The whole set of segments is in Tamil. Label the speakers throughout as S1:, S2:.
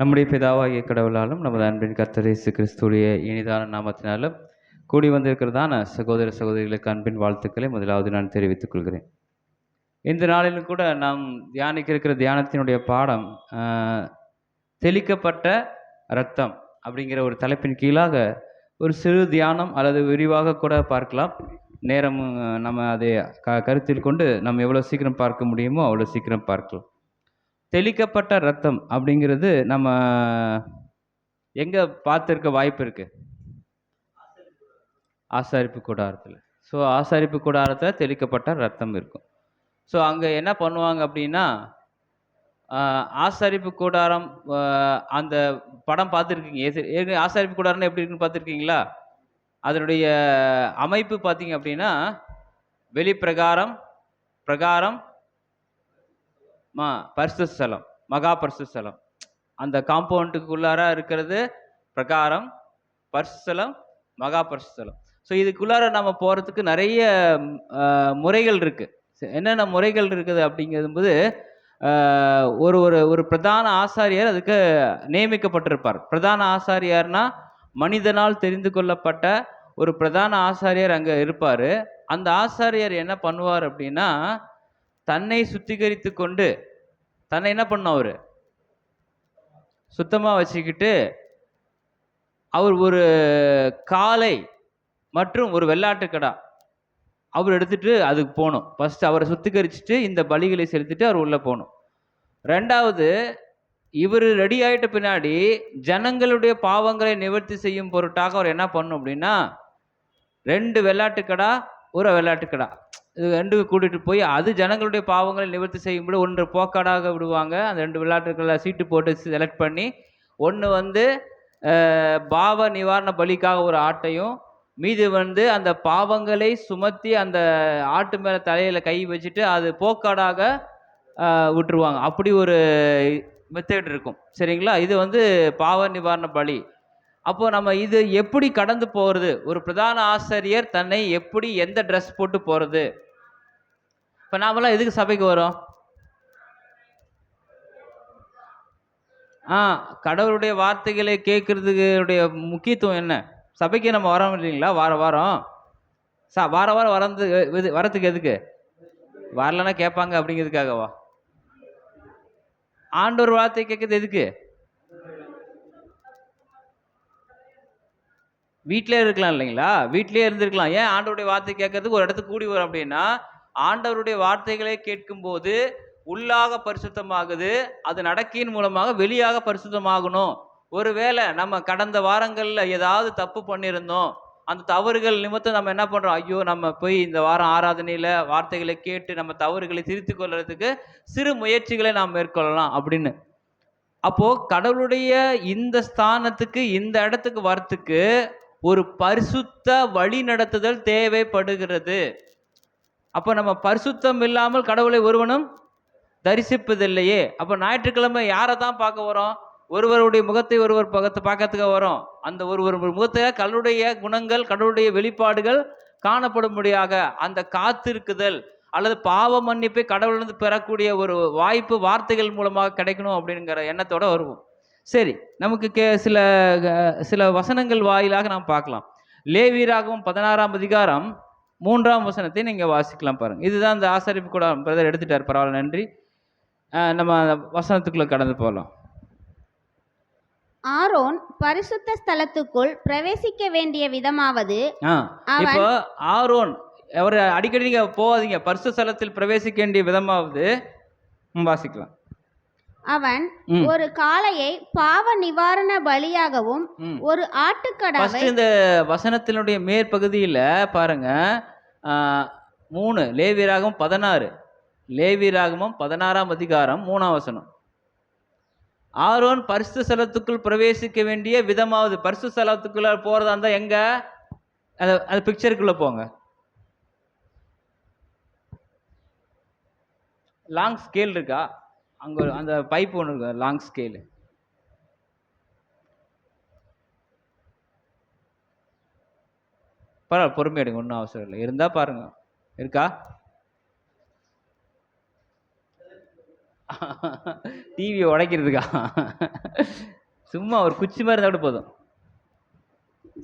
S1: நம்முடைய பிதாவாகிய கடவுளாலும் நமது அன்பின் கர்த்தர் இயேசு கிறிஸ்துடைய இனிதான நாமத்தினாலும் கூடி வந்திருக்கிறதான சகோதர சகோதரிகளுக்கு அன்பின் வாழ்த்துக்களை முதலாவது நான் தெரிவித்துக் கொள்கிறேன். இந்த நாளிலும் கூட நாம் தியானிக்க இருக்கிற தியானத்தினுடைய பாடம் தெளிக்கப்பட்ட இரத்தம் அப்படிங்கிற ஒரு தலைப்பின் கீழாக ஒரு சிறு தியானம் அல்லது விரிவாக கூட பார்க்கலாம். நேரம் நம்ம அதை கருத்தில் கொண்டு நம்ம எவ்வளோ சீக்கிரம் பார்க்க முடியுமோ அவ்வளோ சீக்கிரம் பார்க்கலாம். தெளிக்கப்பட்ட இரத்தம் அப்படிங்கிறது நம்ம எங்கே பார்த்துருக்க வாய்ப்பு இருக்குது? ஆசாரிப்பு கூடாரத்தில். ஸோ ஆசாரிப்பு கூடாரத்தில் தெளிக்கப்பட்ட இரத்தம் இருக்கும். ஸோ அங்கே என்ன பண்ணுவாங்க அப்படின்னா, ஆசாரிப்பு கூடாரம் அந்த படம் பார்த்துருக்கீங்க. ஏற்கனவே ஆசாரிப்பு கூடாரம்னு எப்படி இருக்குன்னு பார்த்துருக்கீங்களா? அதனுடைய அமைப்பு பார்த்தீங்க அப்படின்னா, வெளிப்பிரகாரம், பிரகாரம், பரிசுத்த ஸ்தலம், மகா பரிசுத்த ஸ்தலம். அந்த காம்பவுண்டுக்குள்ளார இருக்கிறது பிரகாரம், பரிசுத்த ஸ்தலம், மகா பரிசுத்த ஸ்தலம். ஸோ இதுக்குள்ளார நம்ம போகிறதுக்கு நிறைய முறைகள் இருக்குது. என்னென்ன முறைகள் இருக்குது அப்படிங்கும்போது, ஒரு ஒரு ஒரு பிரதான ஆசாரியர் அதுக்கு நியமிக்கப்பட்டிருப்பார். பிரதான ஆசாரியார்னா மனிதனால் தெரிந்து கொள்ளப்பட்ட ஒரு பிரதான ஆசாரியர் அங்கே இருப்பார். அந்த ஆசாரியர் என்ன பண்ணுவார் அப்படின்னா, தன்னை சுத்திகரித்து கொண்டு தன்னை என்ன பண்ணும், அவர் சுத்தமாக வச்சுக்கிட்டு, அவர் ஒரு காளை மற்றும் ஒரு வெள்ளாட்டுக்கடா அவர் எடுத்துட்டு அதுக்கு போகணும். ஃபர்ஸ்ட் அவரை சுத்திகரிச்சுட்டு இந்த பலிகளை செலுத்திட்டு அவர் உள்ளே போகணும். ரெண்டாவது, இவர் ரெடி ஆகிட்ட பின்னாடி ஜனங்களுடைய பாவங்களை நிவர்த்தி செய்யும் பொருட்டாக அவர் என்ன பண்ணணும் அப்படின்னா, 2 வெள்ளாட்டுக்கடா, ஒரு வெள்ளாட்டுக்கடா, இது 2 கூட்டிகிட்டு போய் அது ஜனங்களுடைய பாவங்களை நிவர்த்தி செய்யும்போது 1 போக்காடாக விடுவாங்க. அந்த 2 வெள்ளாட்டுக்களை சீட்டு போட்டு செலக்ட் பண்ணி, ஒன்று பாவ நிவாரண பலிக்காக ஒரு ஆட்டையும், மீது அந்த பாவங்களை சுமத்தி அந்த ஆட்டு மேலே தலையில் கை வச்சுட்டு அது போக்காடாக விட்டுருவாங்க. அப்படி ஒரு மெத்தட் இருக்கும். சரிங்களா? இது பாவ நிவாரண பலி. அப்போ நம்ம இது எப்படி கடந்து போகிறது? ஒரு பிரதான ஆசிரியர் தன்னை எப்படி எந்த ட்ரெஸ் போட்டு போகிறது? இப்போ நாமெல்லாம் எதுக்கு சபைக்கு வரோம்? கடவுளுடைய வார்த்தைகளை கேட்கறதுடைய முக்கியத்துவம் என்ன? சபைக்கு நம்ம வரோம் இல்லைங்களா? வாரம் வாரம் வரத்துக்கு எதுக்கு? வரலன்னா கேட்பாங்க அப்படிங்கிறதுக்காகவா? ஆண்டவர் வார்த்தை கேட்கறது எதுக்கு? வீட்டிலே இருக்கலாம் இல்லைங்களா? வீட்டிலே இருந்திருக்கலாம். ஏன் ஆண்டவருடைய வார்த்தை கேட்கறதுக்கு ஒரு இடத்துக்கு கூடி வரும் அப்படின்னா, ஆண்டவருடைய வார்த்தைகளை கேட்கும்போது உள்ளாக பரிசுத்தமாகுது. அது நடக்கையின் மூலமாக வெளியாக பரிசுத்தமாகணும். ஒருவேளை நம்ம கடந்த வாரங்களில் ஏதாவது தப்பு பண்ணியிருந்தோம், அந்த தவறுகள் நிமித்தம் நம்ம என்ன பண்ணுறோம், ஐயோ நம்ம போய் இந்த வாரம் ஆராதனையில் வார்த்தைகளை கேட்டு நம்ம தவறுகளை திருத்தி கொள்றதுக்கு சிறு முயற்சிகளை நாம் மேற்கொள்ளலாம் அப்படின்னு. அப்போது கடவுளுடைய இந்த ஸ்தானத்துக்கு, இந்த இடத்துக்கு வரத்துக்கு ஒரு பரிசுத்த வழி நடத்துதல் தேவைப்படுகிறது. அப்போ நம்ம பரிசுத்தம் இல்லாமல் கடவுளை ஒருவனும் தரிசிப்பதில்லையே. அப்போ ஞாயிற்றுக்கிழமை யாரை தான் பார்க்க வரோம்? ஒருவருடைய முகத்தை ஒருவர் பார்க்கறதுக்கு வரோம். அந்த ஒரு முகத்தை கடவுளுடைய குணங்கள், கடவுளுடைய வெளிப்பாடுகள் காணப்படும்படியாக அந்த காத்திருக்குதல் அல்லது பாவ மன்னிப்பை கடவுளிலிருந்து பெறக்கூடிய ஒரு வாய்ப்பு வார்த்தைகள் மூலமாக கிடைக்கணும் அப்படிங்கிற எண்ணத்தோட வருவோம். சரி, நமக்கு சில சில வசனங்கள் வாயிலாக நாம் பார்க்கலாம். லேவியராகமம் 16ஆம் அதிகாரம் 3ஆம் வசனத்தை நீங்கள் வாசிக்கலாம் பாருங்க. இதுதான் இந்த ஆசாரிப்பு கூட பிரதர் எடுத்துட்டார், பரவாயில்ல, நன்றி. நம்ம வசனத்துக்குள்ள கடந்து போகலாம்.
S2: ஆரோன் பரிசுத்த ஸ்தலத்துக்குள் பிரவேசிக்க வேண்டிய விதமாவது,
S1: இப்போ ஆரோன் அவர் அடிக்கடி நீங்க போகாதீங்க, பரிசுத்த ஸ்தலத்தில் பிரவேசிக்க வேண்டிய விதமாவது வாசிக்கலாம்.
S2: அவன் ஒரு காளையை பாவ நிவாரண பலியாகவும் ஒரு ஆட்டுக்கடாவை.
S1: இந்த வசனத்தினுடைய மேற்பகுதியில் பாருங்க, 3 லேவியராகமம் 16, லேவியராகமம் 16ஆம் அதிகாரம் 3ஆம் வசனம். ஆரோன் பரிசுத்த ஸ்தலத்துக்குள் பிரவேசிக்க வேண்டிய விதமாவது. பரிசுத்த ஸ்தலத்துக்குள்ள போறதா இருந்தா எங்க? அந்த பிக்சருக்குள்ள போங்க. லாங் ஸ்கேல் இருக்கா? அங்க அந்த பைப் ஒன்று இருக்கு, லாங் ஸ்கேல். பரவாயில்ல, பொறுமை எடுங்க, ஒன்றும் அவசரம் இல்லை. இருந்தா பாருங்க, இருக்கா? டிவியை உடைக்கிறதுக்கா? சும்மா ஒரு குச்சி மாதிரி இருந்தால் கூட போதும்.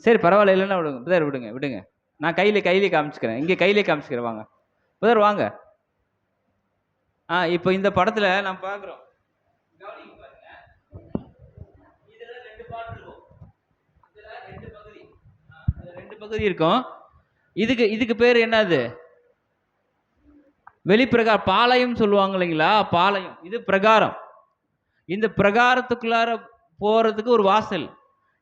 S1: சரி பரவாயில்ல, இல்லைன்னா விடுங்க பிரதர், விடுங்க விடுங்க. நான் கையிலே காமிச்சுக்கிறேன். இங்கே கையிலே காமிச்சுக்கிறேன், வாங்க பிரதர் வாங்க. இப்போ இந்த படத்தில் நான் பார்க்குறோம், கவனிங்க பாருங்க. இதுல 2 பார்ட் இருக்கும். இதுல 2 பகுதி. இதுல 2 பகுதி இருக்கும். இதுக்கு பேர் என்னது? வெளிப்பிரகாரம், பாளையம் சொல்லுவாங்க இல்லைங்களா, பாளையம். இது பிரகாரம். இந்த பிரகாரத்துக்குள்ளார போறதுக்கு ஒரு வாசல்.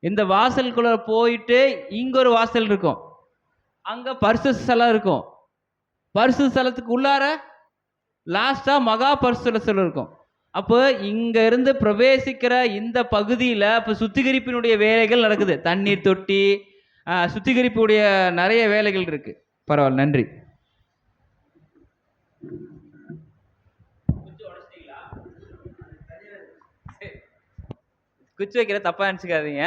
S1: இந்த வாசலுக்குள்ள போயிட்டு இங்க ஒரு வாசல் இருக்கும். அங்க பரிசு ஸ்தலம் இருக்கும். பரிசு ஸ்தலத்துக்கு உள்ளார லாஸ்டா மகா பரிசு ஸ்தலம் இருக்கும். அப்போ இங்க இருந்து பிரவேசிக்கிற இந்த பகுதியில் இப்போ சுத்திகரிப்பினுடைய வேலைகள் நடக்குது. தண்ணீர் தொட்டி, சுத்திகரிப்புடைய நிறைய வேலைகள் இருக்கு. பரவாயில்ல, நன்றி. குச்சி வைக்கிற தப்பா நினச்சிக்காதீங்க.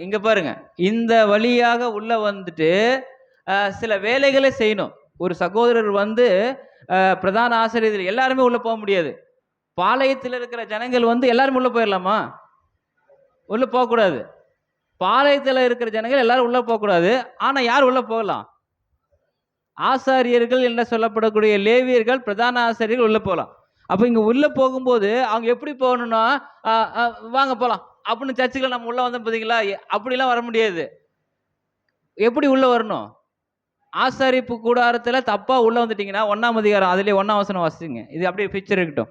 S1: இங்க பாருங்க, இந்த வழியாக உள்ள வந்துட்டு சில வேலைகளை செய்யணும். ஒரு சகோதரர் வந்து பிரதான ஆசிரியர் எல்லாருமே உள்ள போக முடியாது. பாளையத்தில் இருக்கிற ஜனங்கள் வந்து எல்லாரும் உள்ள போயிடலாமா? உள்ள போகக்கூடாது. பாளையத்தில் இருக்கிற ஜனங்கள் எல்லாரும் உள்ள போகக்கூடாது. ஆனா யார் உள்ள போகலாம்? ஆசாரியர்கள் என்று சொல்லப்படக்கூடிய லேவியர்கள், பிரதான ஆசாரியர்கள் உள்ள போகலாம். அப்போ இங்கே உள்ளே போகும்போது அவங்க எப்படி போகணும்னா, வாங்க போகலாம் அப்படின்னு சர்ச்சுகள் நம்ம உள்ளே வந்தோம் பார்த்தீங்களா, அப்படிலாம் வர முடியாது. எப்படி உள்ளே வரணும்? ஆசாரிப்பு கூடாரத்தில் தப்பாக உள்ளே வந்துட்டீங்கன்னா 1ஆம் அதிகாரம், அதுலேயே 1ஆம் வசனம் வாசிங்க. இது அப்படியே பிக்சர் இருக்கட்டும்.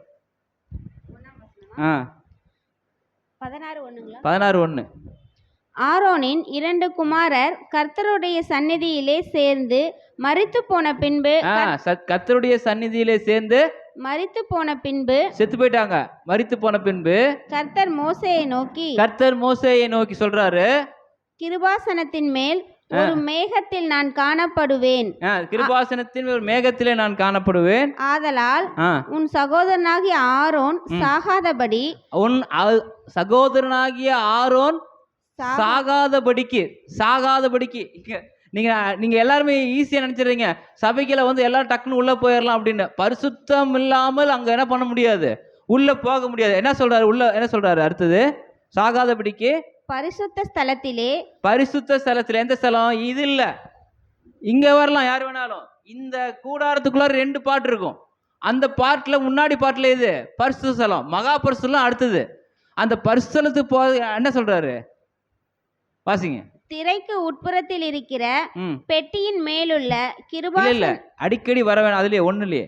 S1: 16:1.
S2: ஆரோனின் 2 குமாரர் கர்த்தருடைய சந்நிதியிலே சேர்ந்து மரித்து போன பின்பு,
S1: கர்த்தருடைய சந்நிதியிலே சேர்ந்து
S2: மரித்து போன பின்பு
S1: செத்து போயிட்டாங்க. மரித்து போன பின்பு
S2: கர்த்தர் மோசேயை நோக்கி
S1: சொல்றாரு,
S2: கிருபாசனத்தின் மேல் ஒரு மேகத்தில் நான் காணப்படுவேன்.
S1: கிருபாசனத்தின் ஒரு மேகத்திலே நான் காணப்படுவேன்.
S2: ஆதலால் உன் சகோதரனாகிய ஆரோன் சாகாதபடி,
S1: உன் சகோதரனாகிய ஆரோன் சாகாதபடிக்கு. நீங்க எல்லாருமே ஈஸியா நினைச்சிடுறீங்க, சபைக்குள்ள வந்து எல்லாரும் டக்குன்னு உள்ள போயிடலாம் அப்படின்னு. பரிசுத்தம் இல்லாமல் அங்க என்ன பண்ண முடியாது, உள்ள போக முடியாது. என்ன சொல்றாரு? உள்ள என்ன சொல்றாரு அடுத்தது? சாகாதபடிக்கு
S2: பரிசுத்த ஸ்தலத்திலே. எந்த ஸ்தலம் இது? இல்ல, இங்க வரலாம் யார் வேணாலும். இந்த கூடாரத்துக்குள்ள 2 பார்ட் இருக்கும். அந்த பார்ட்ல முன்னாடி பார்ட்ல இது பரிசுத்த ஸ்தலம், மகா பரிசுத்தம் அடுத்தது. அந்த பரிசுத்தலத்துக்கு போக என்ன சொல்றாரு? வாசிங்க. திரைக்கு உட்புறத்தில் இருக்கிற பெட்டியின் மேலுள்ள கிருபாசனம்.
S1: அடிக்கடி வர வேணாம், அதுலயே ஒண்ணுலயே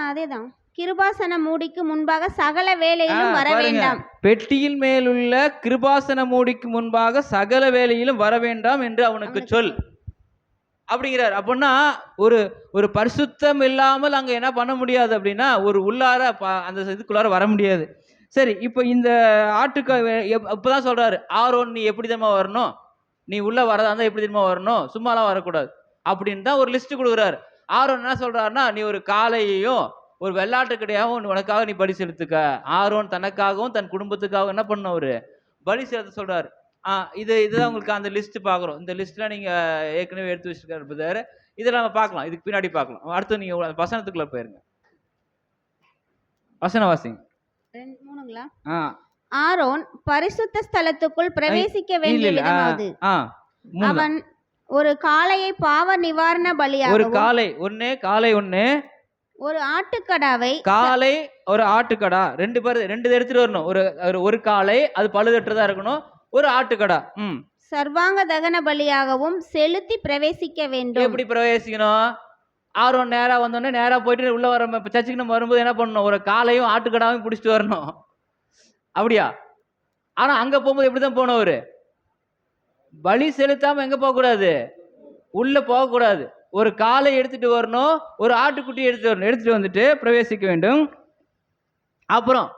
S2: அதேதான். கிருபாசன மூடிக்கு முன்பாக சகல வேலையிலும் வர வேண்டாம்.
S1: பெட்டியின் மேலுள்ள கிருபாசன மூடிக்கு முன்பாக சகல வேலையிலும் வர வேண்டாம் என்று அவனுக்கு சொல் அப்படிங்கிறார். அப்படின்னா ஒரு பரிசுத்தம் இல்லாமல் அங்க என்ன பண்ண முடியாது அப்படின்னா, ஒரு உள்ளார அந்த இதுக்குள்ளார வர முடியாது. சரி, இப்போ இந்த ஆட்டுக்கு இப்பதான் சொல்றாரு, ஆரோன் நீ எப்படி தெரியுமா வரணும், நீ உள்ள வரதா இருந்தா எப்படி தெரியுமா வரணும், சும்மாலாம் வரக்கூடாது அப்படின்னு தான் ஒரு லிஸ்ட் கொடுக்குறாரு. ஆரோன் என்ன சொல்றாருன்னா, நீ ஒரு காளையையும் ஒரு வெள்ளாட்டுக்கடையாகவும் உனக்காக நீ பலி செலுத்துக்க. ஆரோன் தனக்காகவும் தன் குடும்பத்துக்காகவும் என்ன பண்ண ஒரு பலி செலுத்த சொல்றாரு. இதுதான் உங்களுக்கு அந்த லிஸ்ட் பாக்குறோம். இந்த லிஸ்ட்ல நீங்க ஏற்கனவே எடுத்து வச்சிருக்காரு பிரதர். இதில் நம்ம பார்க்கலாம், இதுக்கு பின்னாடி பார்க்கலாம். அடுத்து நீங்க வசனத்துக்குள்ள போயிருங்க. வசனவாசிங்க.
S2: ஆரோன் பரிசுத்த ஸ்தலத்துக்குள் பிரவேசிக்க வேண்டிய விதமாவது, அவன் ஒரு காளையை பாவ நிவாரண பலியாக, ஒரு காளை ஒண்ணு, ஒரு ஆட்டுக்கடாவை,
S1: ஒரு ஆட்டுக்கடா, 2 பேர் 2 எடுத்துட்டு வரணும். ஒரு காளை, அது பழுதற்றதா இருக்கணும். ஒரு ஆட்டுக்கடா
S2: சர்வாங்க தகன பலியாகவும் செலுத்தி பிரவேசிக்க வேண்டும்.
S1: எப்படி பிரவேசிக்கணும்? ஆர்வம் நேராக வந்தோடனே நேராக போயிட்டு உள்ள வர, இப்போ சர்ச்சுக்கு நம்ம வரும்போது என்ன பண்ணணும், ஒரு காலையும் ஆட்டுக்கடாவையும் பிடிச்சிட்டு வரணும். அப்படியா? ஆனால் அங்கே போகும்போது எப்படி தான் போனோம், ஒரு பலி செலுத்தாமல் எங்கே போகக்கூடாது, உள்ளே போகக்கூடாது. ஒரு காலை எடுத்துட்டு வரணும், ஒரு ஆட்டுக்குட்டி எடுத்துட்டு வந்துட்டு பிரவேசிக்க வேண்டும். அப்புறம்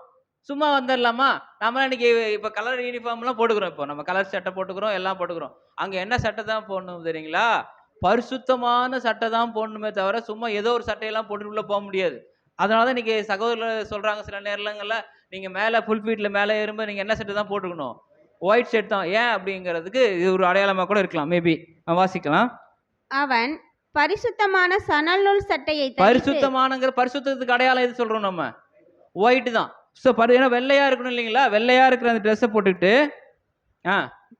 S1: சும்மா வந்துடலாமா? நம்ம இன்னைக்கு இப்போ கலர் யூனிஃபார்ம்லாம் போட்டுக்கிறோம். இப்போ நம்ம கலர் சட்டை போட்டுக்கிறோம், எல்லாம் போட்டுக்கிறோம். அங்கே என்ன சட்டை தான் போடணும் தெரியுங்களா? பரிசுத்தமான சட்டை தான் போடணுமே தவிர சும்மா ஏதோ ஒரு சட்டையெல்லாம் போட்டு உள்ள போக முடியாது. அதனால தான் இன்னைக்கு சகோதரர் சொல்றாங்க, சில நேரங்கள்ல நீங்க மேலே ஃபுல் ஃபீட்ல மேலே ஏறும்போது நீங்க என்ன சட்டை தான் போட்டுக்கணும், ஒயிட் ஷர்ட் தான். ஏன் அப்படிங்கிறதுக்கு இது ஒரு அடையாளமாக கூட இருக்கலாம். மேபி வாசிக்கலாம்.
S2: அவன்
S3: பரிசுத்தமான சணல் நூல் சட்டையை தரித்து
S1: பரிசுத்தமானங்கிற பரிசுத்தத்துக்கு அடையாளம் எது சொல்றோம் நம்ம? ஒயிட் தான். ஸோ ஏன்னா வெள்ளையா இருக்கணும் இல்லைங்களா? வெள்ளையா இருக்கிற அந்த ட்ரெஸ்ஸை போட்டுக்கிட்டு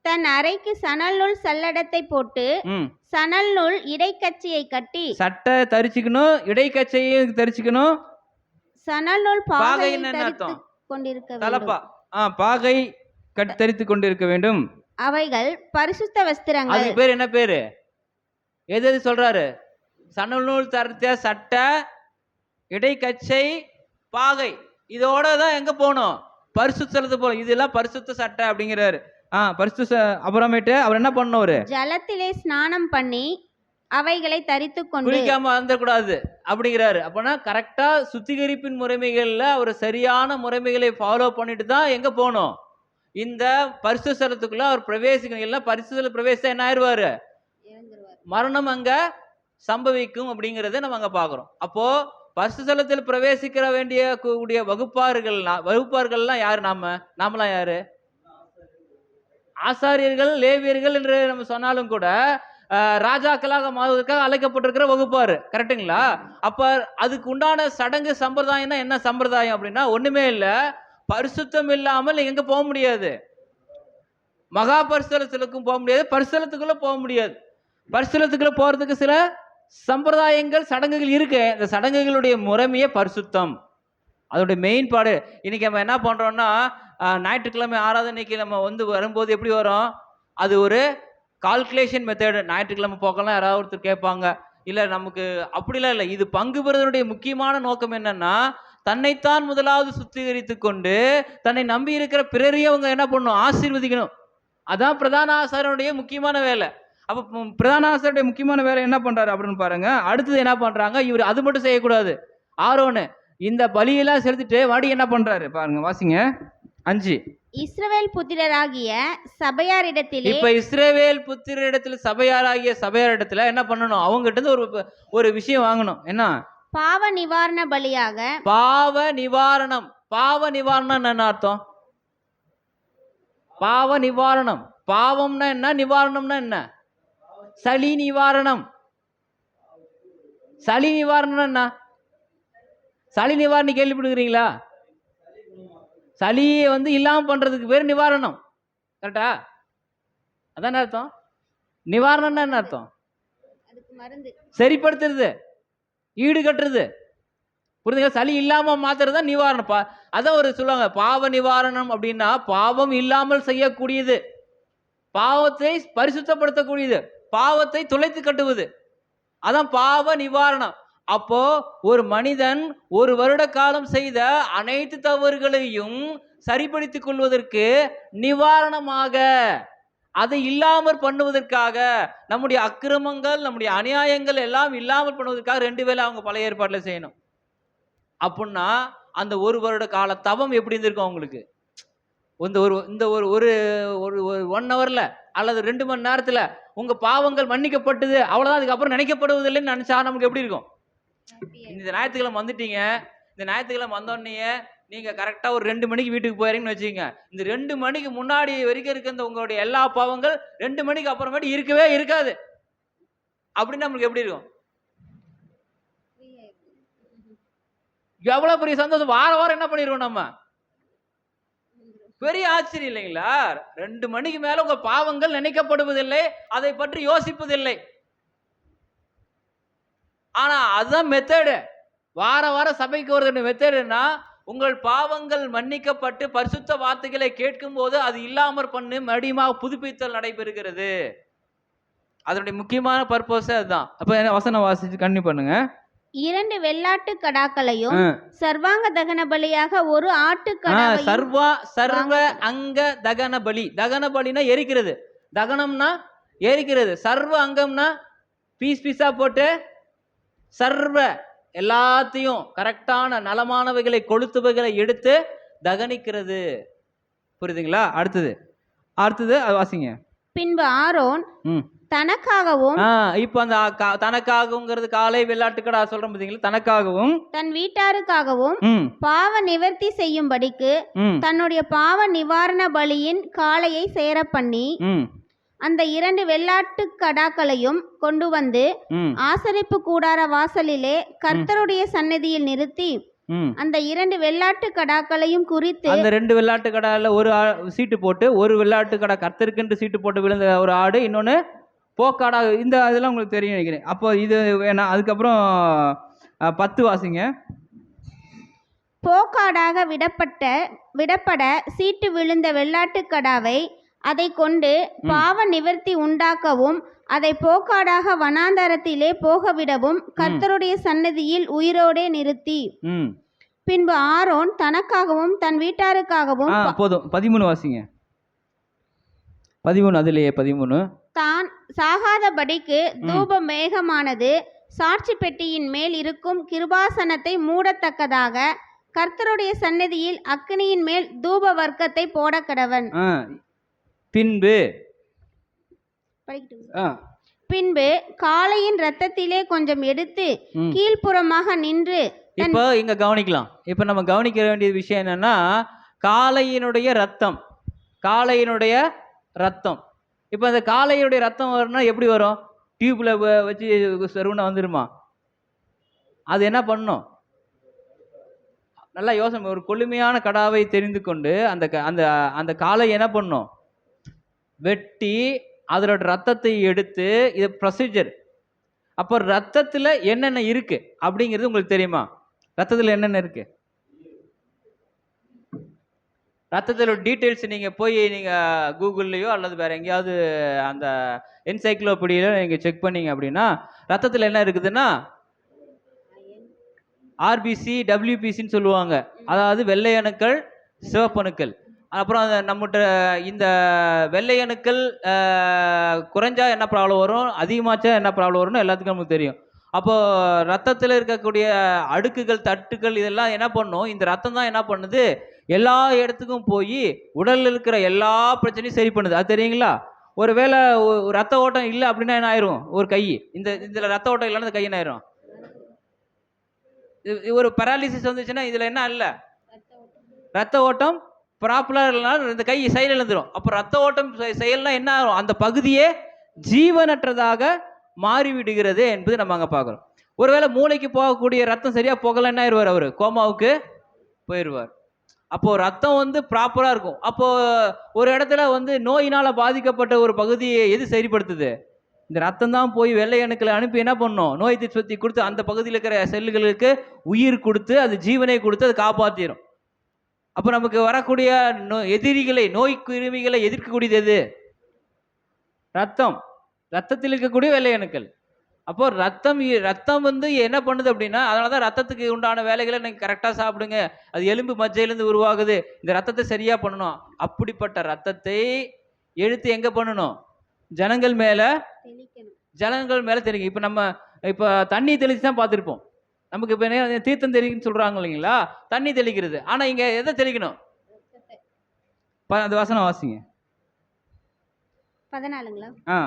S3: தன் அறைக்கு சணல் நூல் சல்லடத்தை போட்டு சணல் நூல் இடைக்கச்சையை கட்டி
S1: சட்டை தரிச்சுக்கணும், இடைக்கச்சையும் தரிச்சுக்கணும்.
S3: சணல் நூல் பாகை
S1: என்ன அர்த்தம்?
S3: கொண்டிருக்க
S1: தலப்பா
S3: வேண்டும்.
S1: பாகை தரித்து கொண்டிருக்க வேண்டும்.
S3: அவைகள் பரிசுத்த வஸ்திரங்கள்.
S1: அதுக்கு பேர் என்ன பேரு? எது சொல்றாரு? சணல் நூல் தரித்த சட்டை, இடைக்கச்சை, பாகை. இதோட தான் எங்க போகணும்? பரிசுத்தலத்து போகணும். இதெல்லாம் பரிசுத்த சட்டை அப்படிங்கிறாரு. அப்புறமேட்டு அவர் என்ன பண்ணவர்?
S3: ஜலத்திலே ஸ்நானம் பண்ணி அவைகளை தரித்து கொண்டு
S1: குளிக்காம வந்துடக்கூடாது அப்படிங்கிறாரு. அப்போனா கரெக்டா சுத்திகரிப்பின் முறைமைகள்ல அவர் சரியான முறைமைகளை ஃபாலோ பண்ணிட்டு தான் எங்க போகணும்? இந்த பரிசுத்த ஸ்தலத்துக்குள்ள அவர் பிரவேசிக்கணும். இல்லை பரிசுத்த பிரவேசம் என்ன ஆயிடுவாரு? மரணம் அங்க சம்பவிக்கும் அப்படிங்கிறத நம்ம அங்க பாக்குறோம். அப்போ பரிசுத்த ஸ்தலத்தில் பிரவேசிக்கிற வேண்டிய கூடிய வகுப்பார்கள்லாம் யாரு? நாமலாம் யாரு? ஆசாரியர்கள், லேவியர்கள் என்று நம்ம சொன்னாலும் கூட ராஜாக்களாக மாறுவதற்காக அழைக்கப்பட்டிருக்கிற வகுப்பாரு. கரெக்டுங்களா? அப்ப அதுக்கு உண்டான சடங்கு சம்பிரதாயம்னா என்ன சம்பிரதாயம் அப்படின்னா ஒண்ணுமே இல்லை. பரிசுத்தம் இல்லாமல் எங்க போக முடியாது? மகா பரிசுத்தலத்துக்கும் போக முடியாது, பரிசுத்தலத்துக்குள்ள போக முடியாது. பரிசுத்தலத்துக்குள்ள போறதுக்கு சில சம்பிரதாயங்கள், சடங்குகள் இருக்கு. இந்த சடங்குகளுடைய முறைமையே பரிசுத்தம். அதோடைய மெயின் பாடு. இன்னைக்கு நம்ம என்ன பண்றோம்னா ஞாயிற்றுக்கிழமை ஆராதனைக்கு நம்ம வரும்போது எப்படி வரும்? அது ஒரு கால்குலேஷன் மெத்தடு. ஞாயிற்றுக்கிழமை போக்கலாம் யாராவது ஒருத்தர் கேட்பாங்க. இல்லை நமக்கு அப்படிலாம் இல்லை. இது பங்கு பெறுவதனுடைய முக்கியமான நோக்கம் என்னன்னா தன்னைத்தான் முதலாவது சுத்திகரித்து கொண்டு தன்னை நம்பி இருக்கிற பிறரையும் அவங்க என்ன பண்ணணும்? ஆசீர்வதிக்கணும். அதான் பிரதான ஆசாரியனுடைய முக்கியமான வேலை. அப்போ பிரதான ஆசாரியனுடைய முக்கியமான வேலை என்ன பண்றாரு அப்படின்னு பாருங்க. அடுத்தது என்ன பண்றாங்க? இவர் அது மட்டும் செய்யக்கூடாது. ஆரோன்னு இந்த பலியெல்லாம் செலுத்திட்டு வாடி என்ன பண்றாரு பாருங்க, வாசிங்க 5.
S3: இஸ்ரவேல் புத்திரராகிய சபையாரிடத்திலே.
S1: இப்ப இஸ்ரவேல் புத்திரரிடத்துல சபையாரிடத்துல என்ன பண்ணணும்? அவங்ககிட்ட இருந்து ஒரு விஷயம் வாங்கணும். என்ன?
S3: பாவ நிவாரண பலியாக.
S1: பாவ நிவாரணம். பாவ நிவாரணம் என்ன அர்த்தம்? பாவ நிவாரணம். பாவம்னா என்ன? நிவாரணம்னா என்ன? சளி நிவாரணம். சளி நிவாரணம் என்ன? சளி நிவாரணி கேள்விப்படுகிறீங்களா? சளியை இல்லாம பண்றதுக்கு பேர் நிவாரணம். கரெக்டா? அதான் அர்த்தம். நிவாரணம்னா என்ன அர்த்தம்? சரிப்படுத்துறது, ஈடு கட்டுறது. புரிஞ்சுங்க? சளி இல்லாம மாத்துறது தான் நிவாரணம். அதான் ஒரு சொல்லுவாங்க பாவ நிவாரணம் அப்படின்னா பாவம் இல்லாமல் செய்யக்கூடியது, பாவத்தை பரிசுத்தப்படுத்தக்கூடியது, பாவத்தை துளைத்து கட்டுவது. அதான் பாவ நிவாரணம். அப்போ ஒரு மனிதன் ஒரு வருட காலம் செய்த அனைத்து தவறுகளையும் சரிப்படுத்திக் கொள்வதற்கு நிவாரணமாக, அதை இல்லாமல் பண்ணுவதற்காக, நம்முடைய அக்கிரமங்கள், நம்முடைய அநியாயங்கள் எல்லாம் இல்லாமல் பண்ணுவதற்காக 2 வேளை அவங்க பழைய ஏற்பாட்டில் செய்யணும். அப்படின்னா அந்த ஒரு வருட கால தவம் எப்படி இருந்திருக்கும் அவங்களுக்கு? இந்த ஒரு 1 ஹவர்ல அல்லது 2 மணி நேரத்துல உங்க பாவங்கள் மன்னிக்கப்பட்டது, அவ்வளவுதான், அதுக்கப்புறம் நினைக்கப்படுவதில்லைன்னு நினைச்சா நமக்கு எப்படி இருக்கும்? இந்த ஞாயிற்றுக்கிழமை வந்துட்டீங்க, இந்த ஞாயிற்றுக்கிழமை வந்தோடனே நீங்க கரெக்டா ஒரு 2 மணிக்கு வீட்டுக்கு போயிறீங்கன்னு வச்சுக்கோங்க. இந்த 2 மணிக்கு முன்னாடி வரைக்கும் இருக்க உங்களுடைய எல்லா பாவங்கள் 2 மணிக்கு அப்புறமேட்டு இருக்கவே இருக்காது. அப்படின்னு நம்மளுக்கு எப்படி இருக்கும்? எவ்வளவு பெரிய சந்தோஷம்! வாரம் என்ன பண்ணிடுவோம் நம்ம? பெரிய ஆச்சரியம் இல்லைங்களா? 2 மணிக்கு மேல உங்க பாவங்கள் நினைக்கப்படுவதில்லை, அதை பற்றி யோசிப்பதில்லை. ஆனா அதுதான் மெத்தடு. வாரம் சபைக்கு வருது மெத்தடுன்னா உங்கள் பாவங்கள் மன்னிக்கப்பட்டு பரிசுத்த வார்த்தைகளை கேட்கும் போது அது இல்லாமற் பண்ணு மறுபடியும் புதுப்பித்தல் நடைபெறுகிறது. அதனுடைய முக்கியமான பர்பஸ் அதுதான். அப்ப என்ன வசனம் வாசிச்சு கண்ணி பண்ணுங்க.
S3: 2 வெள்ளாட்டு கடாக்களையும் சர்வாங்க தகன பலியாக ஒரு ஆட்டு கடாவையும்.
S1: சர்வ அங்க தகன பலி. தகன பலினா எரிக்கிறது, தகனம்னா எரிக்கிறது, சர்வ அங்கம்னா பீஸ் பீஸா போட்டு சர்வ எல்லாத்தையும் கரெக்டான நலமானவைகளை கொளுத்துவைகளை எடுத்து தகனிக்கிறது. புரியுதுங்களா? அடுத்தது அது வாசிங்க.
S3: பின்பு ஆரோன் தனக்காகவும்.
S1: இப்ப அந்த தனக்காகவுங்கிறது காலை வெள்ளாட்டுக்கடா சொல்றோம் பாத்தீங்களா? தனக்காகவும்
S3: தன் வீட்டாருக்காகவும் பாவ நிவர்த்தி செய்யும்படிக்கு தன்னுடைய பாவ நிவாரண பலியின் காளையை சேர பண்ணி அந்த 2 வெள்ளாட்டுக் கடாக்களையும் கொண்டு வந்து
S2: ம்
S3: ஆசரிப்பு கூடார வாசலிலே கர்த்தருடைய சந்நிதியில் நிறுத்தி
S2: ம்
S3: அந்த 2 வெள்ளாட்டுக் கடாக்களையும் குறித்து
S2: அந்த 2 வெள்ளாட்டு கடாவில் ஒரு சீட்டு போட்டு, ஒரு வெள்ளாட்டு கடா கர்த்தருக்கென்று சீட்டு போட்டு விழுந்த ஒரு ஆடு, இன்னொன்று போக்காடா. இந்த இதெல்லாம் உங்களுக்கு தெரியும் நினைக்கிறேன். அப்போ இது வேணாம். அதுக்கப்புறம் 10 வாசிங்க.
S3: போக்காடாக விடப்பட சீட்டு விழுந்த வெள்ளாட்டுக் கடாவை அதை கொண்டு பாவ நிவர்த்தி உண்டாக்கவும் அதை போக்காடாக வனாந்தரத்திலே போகவிடவும் கர்த்தருடைய சந்நிதியில் உயிரோடே நிறுத்தி
S2: ம்
S3: பின்பு ஆரோன் தனக்காகவும் தன் வீட்டாருக்காகவும்
S2: போதும். 13 வாசிங்க. 13 அதிலேயே 13.
S3: தான் சாகாதபடிக்கு தூப மேகமானது சாட்சி பெட்டியின் மேல் இருக்கும் கிருபாசனத்தை மூடத்தக்கதாக கர்த்தருடைய சந்நிதியில் அக்கினியின் மேல் தூப வர்க்கத்தை போட கடவன்.
S2: பின்பு
S3: பின்பு காளையின் இரத்தத்திலே கொஞ்சம் எடுத்து கீழ்ப்புறமாக நின்று
S2: இப்போ இங்க கவனிக்கலாம். இப்போ நம்ம கவனிக்க வேண்டிய விஷயம் என்னன்னா, காளையினுடைய ரத்தம். காளையினுடைய ரத்தம். இப்போ அந்த காளையுடைய ரத்தம் வரணும்னா எப்படி வரும்? டியூப்ல வச்சு சருவனா வந்துருமா? அது என்ன பண்ணும்? நல்லா யோசனை. ஒரு கொள்ளுமையான கடாவை தெரிந்து கொண்டு அந்த அந்த அந்த காளை என்ன பண்ணும்? வெட்டி அதோட ரத்தத்தை எடுத்து, இது ப்ரொசீஜர். அப்போ ரத்தத்தில் என்னென்ன இருக்கு அப்படிங்கிறது உங்களுக்கு தெரியுமா? ரத்தத்தில் என்னென்ன இருக்கு? ரத்தத்தில் டீட்டெயில்ஸ் நீங்கள் போய் நீங்கள் கூகுள்லேயோ அல்லது வேறு எங்கேயாவது அந்த என்சைக்ளோபீடியில நீங்கள் செக் பண்ணீங்க அப்படின்னா, ரத்தத்தில் என்ன இருக்குதுன்னா ஆர்பிசி, டபிள்யூபிசின்னு சொல்லுவாங்க. அதாவது வெள்ளை அணுக்கள், சிவப்பணுக்கள். அப்புறம் நம்மகிட்ட இந்த வெள்ளை அணுக்கள் குறைஞ்சா என்ன ப்ராப்ளம் வரும், அதிகமாச்சா என்ன ப்ராப்ளம் வரும்னு எல்லாத்துக்கும் நமக்கு தெரியும். அப்போது ரத்தத்தில் இருக்கக்கூடிய அடுக்குகள், தட்டுகள் இதெல்லாம் என்ன பண்ணும்? இந்த ரத்தம் தான் என்ன பண்ணுது? எல்லா இடத்துக்கும் போய் உடலில் இருக்கிற எல்லா பிரச்சனையும் சரி பண்ணுது. அது தெரியுங்களா? ஒருவேளை ரத்த ஓட்டம் இல்லை அப்படின்னா என்ன ஆயிரும்? ஒரு கை இதில் ரத்த ஓட்டம் இல்லைன்னா இந்த கை என்ன ஆயிரும்? ஒரு பேராலிசிஸ் வந்துச்சுன்னா இதில் என்ன இல்லை? ரத்த ஓட்டம் ப்ராப்பராக இல்லைனா இந்த கை செயல் இழந்துடும். அப்போ ரத்த ஓட்டம் செயல்னா என்ன ஆகும்? அந்த பகுதியே ஜீவனற்றதாக மாறிவிடுகிறது என்பது நம்ம அங்கே பார்க்குறோம். ஒருவேளை மூளைக்கு போகக்கூடிய ரத்தம் சரியாக போகல என்ன ஆயிடுவார்? அவர் கோமாவுக்கு போயிடுவார். அப்போது ரத்தம் வந்து ப்ராப்பராக இருக்கும். அப்போது ஒரு இடத்துல நோயினால் பாதிக்கப்பட்ட ஒரு பகுதியை எது சரிப்படுத்துது? இந்த ரத்தம் தான் போய் வெள்ளை அணுக்களை அனுப்பி என்ன பண்ணும்? நோய் எதிர்ப்பு கொடுத்து அந்த பகுதியில் இருக்கிற செல்லுகளுக்கு உயிர் கொடுத்து, அது ஜீவனை கொடுத்து அது காப்பாற்றிடும். அப்போ நமக்கு வரக்கூடிய எதிரிகளை, நோய் கிருமிகளை எதிர்க்கக்கூடியது எது? ரத்தம். ரத்தத்தில் இருக்கக்கூடிய வெள்ளை அணுக்கள். அப்போ ரத்தம் என்ன பண்ணுது அப்படின்னா, அதனால தான் ரத்தத்துக்கு உண்டான வேலைகளை நீங்கள் கரெக்டாக சாப்பிடுங்க, அது எலும்பு மஜ்ஜையிலேருந்து உருவாகுது, இந்த ரத்தத்தை சரியாக பண்ணணும். அப்படிப்பட்ட ரத்தத்தை எடுத்து எங்கே பண்ணணும்? ஜனங்கள் மேலே தெளிக்கணும். இப்போ நம்ம தண்ணி தெளித்து தான் பார்த்துருப்போம். நமக்கு இப்போ தீர்த்தம் தெளிக்குன்னு சொல்கிறாங்க இல்லைங்களா? தண்ணி தெளிக்கிறது. ஆனால் இங்கே எதை தெளிக்கணும்? அந்த வசனம் வாசிங்க.
S3: 14ங்களா?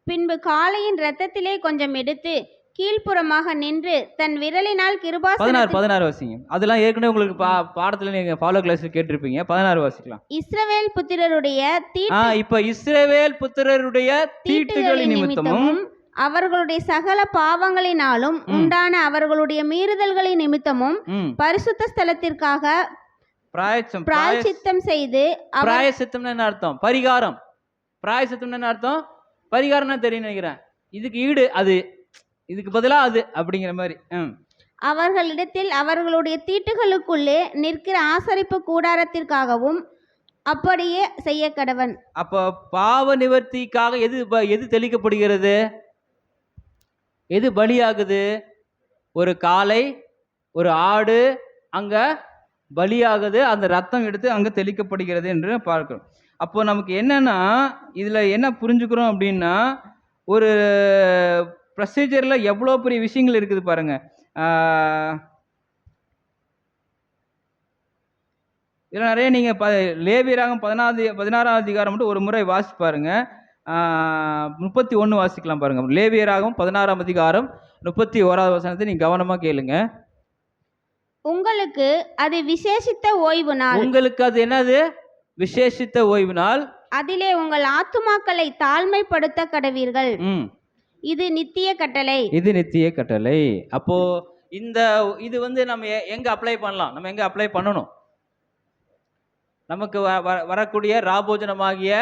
S3: பின்பு காளையின் இரத்தத்திலே கொஞ்சம் எடுத்து கீழ்ப்புறமாக நின்று தன் விரலினால் கிருபாசனத்தை
S2: 16 வாசிங்க. அதெல்லாம் ஏற்கனவே உங்களுக்கு பாடத்தில் நீங்கள் ஃபாலோ கிளாஸில் கேட்டிருப்பீங்க. 16 வாசிக்கலாம்.
S3: இஸ்ரவேல் புத்திரருடைய
S2: இப்போ இஸ்ரவேல் புத்திரருடைய தீட்டுகளின் நிமித்தமும்
S3: அவர்களுடைய சகல பாவங்களினாலும் உண்டான அவர்களுடைய மீறுதல்களின் நிமித்தமும் பரிசுத்த ஸ்தலத்திற்காக பிராயச்சித்தம் செய்து.
S2: பிராயச்சித்தம் என்ன அர்த்தம்? பரிகாரம். பிராயச்சித்தம் என்ன அர்த்தம்? பரிகாரம்னா தெரியும் நினைக்கிறேன். இதுக்கு ஈடு அது, இதுக்கு பதிலாக அது அப்படிங்கிற மாதிரி.
S3: அவர்களிடத்தில் அவர்களுடைய தீட்டுகளுக்குள்ளே நிற்கிற ஆசரிப்பு கூடாரத்திற்காகவும் அப்படியே செய்ய கடவன்.
S2: அப்போ பாவ நிவர்த்திக்காக எது தெளிக்கப்படுகிறது? எது பலியாகுது? ஒரு காளை, ஒரு ஆடு அங்க பலியாகுது. அந்த ரத்தம் எடுத்து அங்க தெளிக்கப்படுகிறது என்று பார்க்கிறோம். அப்போ நமக்கு என்னன்னா, இதுல என்ன புரிஞ்சுக்கிறோம் அப்படின்னா, ஒரு ப்ரொசீஜர்ல எவ்வளோ பெரிய விஷயங்கள் இருக்குது பாருங்க. இதில் நிறைய நீங்கள் லேவியராகம் 16ஆம் அதிகாரம் மட்டும் ஒரு முறை வாசிச்சு பாருங்க. 31 வாசிக்கலாம் பாருங்க. லேவியராகம் 16ஆம் அதிகாரம் 31வது வசனத்தை நீங்க கவனமா கேளுங்க.
S3: உங்களுக்கு அது விசேஷித்த ஓய்வு நாள்.
S2: உங்களுக்கு அது என்னது? விசேஷித்த ஓய்வு நாள்.
S3: அதிலே உங்கள் ஆத்துமாக்களை தாழ்மைப்படுத்த கடவீர்கள்.
S2: ம்
S3: இது நித்திய கட்டளை.
S2: இது நித்திய கட்டளை. அப்போ இந்த இது வந்து நம்ம எங்க அப்ளை பண்ணலாம்? நம்ம எங்க அப்ளை பண்ணணும்? நமக்கு வரக்கூடிய ராபோஜனமாகிய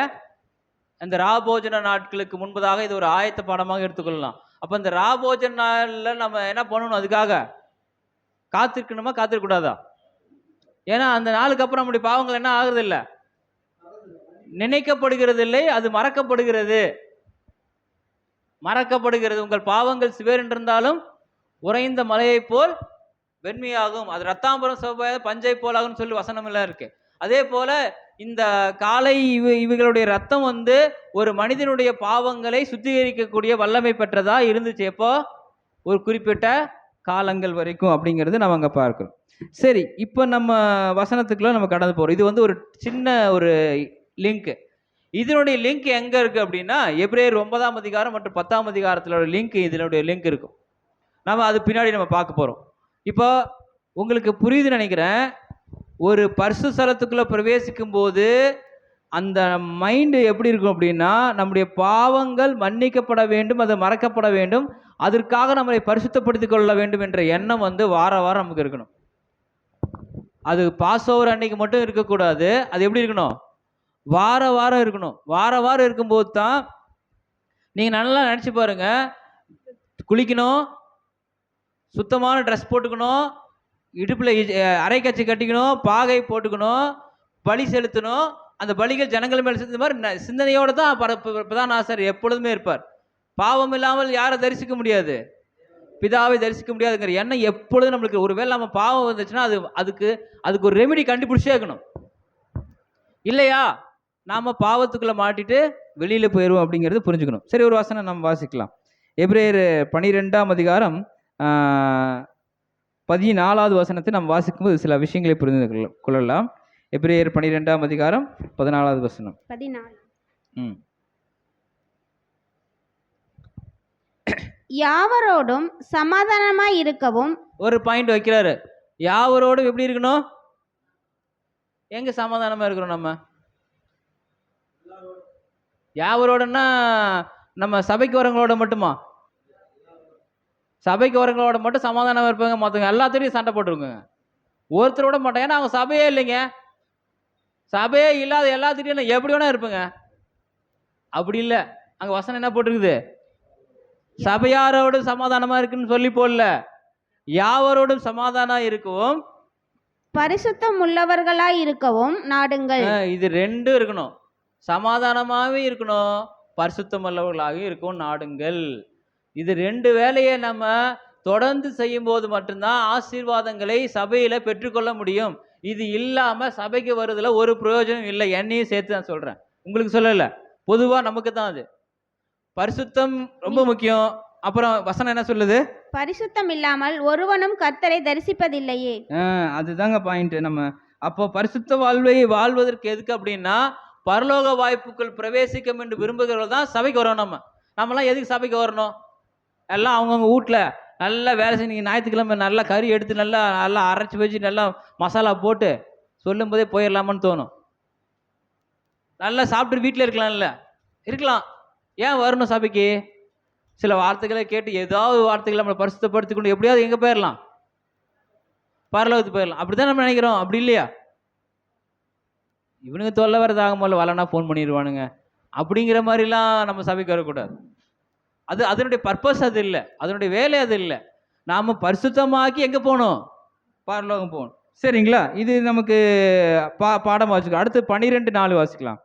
S2: அந்த ராபோஜன நாட்களுக்கு முன்பதாக இது ஒரு ஆயத்த பாடமாக எடுத்துக்கொள்ளலாம். அப்ப இந்த ராபோஜன நாள்ல நம்ம என்ன பண்ணணும்? அதுக்காக காத்திருக்கணுமா, காத்திருக்க கூடாதா? ஏன்னா அந்த நாளுக்கு அப்புறம் நம்முடைய பாவங்கள் என்ன ஆகுறது இல்லை, நினைக்கப்படுகிறது இல்லை, அது மறக்கப்படுகிறது. மறக்கப்படுகிறது. உங்கள் பாவங்கள் சிவேரென்றிருந்தாலும் உறைந்த மலையை போல் வெண்மையாகும், அது ரத்தாம்பரம் சிவப்பாக பஞ்சை போலாகும் சொல்லி வசனம் எல்லாம் இருக்கு. அதே போல இந்த காலை இவைகளுடைய ரத்தம் வந்து ஒரு மனிதனுடைய பாவங்களை சுத்திகரிக்கக்கூடிய வல்லமை பெற்றதா இருந்துச்சு. எப்போ? ஒரு குறிப்பிட்ட காலங்கள் வரைக்கும் அப்படிங்கிறது நம்ம அங்கே பார்க்கிறோம். சரி, இப்போ நம்ம வசனத்துக்குள்ள நம்ம கடந்து போகிறோம். இது வந்து ஒரு சின்ன ஒரு லிங்க். இதனுடைய லிங்க் எங்கே இருக்குது அப்படின்னா, எபிரேயர் 9ஆம் அதிகாரம் மற்றும் 10ஆம் அதிகாரத்திலோட லிங்க், இதனுடைய லிங்க் இருக்கும். நம்ம அது பின்னாடி நம்ம பார்க்க போகிறோம். இப்போ உங்களுக்கு புரியுதுன்னு நினைக்கிறேன். ஒரு பரிசுத்த ஸ்தலத்துக்குள்ளே பிரவேசிக்கும் போது அந்த மைண்டு எப்படி இருக்கும் அப்படின்னா, நம்முடைய பாவங்கள் மன்னிக்கப்பட வேண்டும், அது மறக்கப்பட வேண்டும், அதற்காக நம்மளை பரிசுத்தப்படுத்திக் கொள்ள வேண்டும் என்ற எண்ணம் வந்து வார வாரம் நமக்கு இருக்கணும். அது பாஸ் ஓவர் அன்னைக்கு மட்டும் இருக்கக்கூடாது. அது எப்படி இருக்கணும்? வார வாரம் இருக்கணும். வார வாரம் இருக்கும்போது தான் நீங்கள் நல்லா நினச்சி பாருங்க, குளிக்கணும், சுத்தமான ட்ரெஸ் போட்டுக்கணும், இடுப்பில் அரைக்கச்சி கட்டிக்கணும், பாகை போட்டுக்கணும், பலி செலுத்தணும். அந்த பலிகள் ஜனங்கள் மேல் செலுத்த மாதிரி சிந்தனையோடு தான் பிரதான ஆசாரியர் எப்பொழுதுமே இருப்பார். பாவம் இல்லாமல் யாரை தரிசிக்க முடியாது? பிதாவை தரிசிக்க முடியாதுங்கிற எண்ணம் எப்பொழுதும் நம்மளுக்கு. ஒருவேளை நம்ம பாவம் வந்துச்சுன்னா அதுக்கு ஒரு ரெமெடி கண்டுபிடிச்சே இருக்கணும். இல்லையா நாம் பாவத்துக்குள்ளே மாட்டிட்டு வெளியில் போயிடுவோம் அப்படிங்கிறது புரிஞ்சுக்கணும். சரி, ஒரு வசனம் நம்ம வாசிக்கலாம். எபிரேயர் 12ஆம் அதிகாரம் 14வது வசனத்தை நம்ம வாசிக்கும்போது சில விஷயங்களை புரிந்து கொள்ளலாம். எபிரேயர் 12ஆம் அதிகாரம் 14வது வசனம்.
S3: 14. யாவரோடும் சமாதானமாய் இருக்கவும்.
S2: ஒரு பாயிண்ட் வைக்கிறாரு. யாவரோடும் எப்படி இருக்கணும்? எங்க சமாதானமா இருக்கிறோம் நம்ம? யாவரோடனா நம்ம சபைக்கு வரவங்களோட மட்டுமா? சபைக்கு வரவங்களோட மட்டும் சமாதானமா இருப்பாங்க, மற்றவங்க எல்லாத்தையும் சண்டை போட்டுருங்க. ஒருத்தரோட மாட்டோம். ஏன்னா அவங்க சபையே இல்லைங்க. சபையே இல்லாத எல்லாத்திட்டையும் எப்படி வேணா இருப்பேங்க. அப்படி இல்லை. அங்கே வசனம் என்ன போட்டிருக்குது? சபையாரோடு சமாதானமா இருக்குன்னு சொல்லி போடல, யாவரோடும் சமாதானம் இருக்கவும்
S3: பரிசுத்தம் உள்ளவர்களாய் இருக்கவும் நாடுங்கள்.
S2: இது ரெண்டும் இருக்கணும். சமாதானமாகவே இருக்கணும், பரிசுத்தம் உள்ளவர்களாக இருக்கவும் நாடுங்கள். இது ரெண்டு வேலையை நம்ம தொடர்ந்து செய்யும் போது மட்டும்தான் ஆசீர்வாதங்களை சபையில பெற்றுக்கொள்ள முடியும். இது இல்லாம சபைக்கு வருதுல ஒரு பிரயோஜனம் இல்லை. என்னையும் சேர்த்து நான் சொல்றேன், உங்களுக்கு சொல்லல, பொதுவா நமக்கு தான் அது. பரிசுத்தம் ரொம்ப முக்கியம். அப்புறம் வசனம் என்ன சொல்லுது?
S3: பரிசுத்தம் இல்லாமல் ஒருவனும் கர்த்தரை தரிசிப்பதில்லையே.
S2: அதுதாங்க பாயிண்ட். நம்ம அப்போ பரிசுத்த வாழ்வை வாழ்வதற்கு எதுக்கு அப்படின்னா, பரலோக வாய்ப்புகள் பிரவேசிக்கும் என்று விரும்புகிறவர்கள் தான் சபைக்கு வரணும். நம்மலாம் எதுக்கு சபைக்கு வரணும்? எல்லாம் அவங்கவுங்க வீட்டில் நல்லா வேலை செஞ்சு, நீங்கள் ஞாயிற்றுக்கிழமை நல்லா கறி எடுத்து நல்லா நல்லா அரைச்சி வச்சு நல்லா மசாலா போட்டு சொல்லும் போதே போயிடலாமான்னு தோணும். நல்லா சாப்பிட்டு வீட்டில் இருக்கலாம்ல, இருக்கலாம். ஏன் வரணும் சபைக்கு? சில வார்த்தைகளை கேட்டு ஏதாவது வார்த்தைகளை நம்மளை பரிசுத்தப்படுத்தி கொண்டு எப்படியாவது எங்கே போயிடலாம்? பரலோகத்துக்கு போயிடலாம். அப்படி தான் நம்ம நினைக்கிறோம். அப்படி இல்லையா? இவனுங்க தொல்லை வரதாக போல வரலன்னா ஃபோன் பண்ணிடுவானுங்க அப்படிங்கிற மாதிரிலாம் நம்ம சபைக்கு வரக்கூடாது. அதனுடைய பர்பஸ் அது இல்லை, அதனுடைய வேலை அது இல்லை. நாம் பரிசுத்தமாக்கி எங்கே போகணும்? பரலோகம் போகணும். சரிங்களா? இது நமக்கு பாடம் வாசிக்கலாம். அடுத்து 12:4 வாசிக்கலாம்.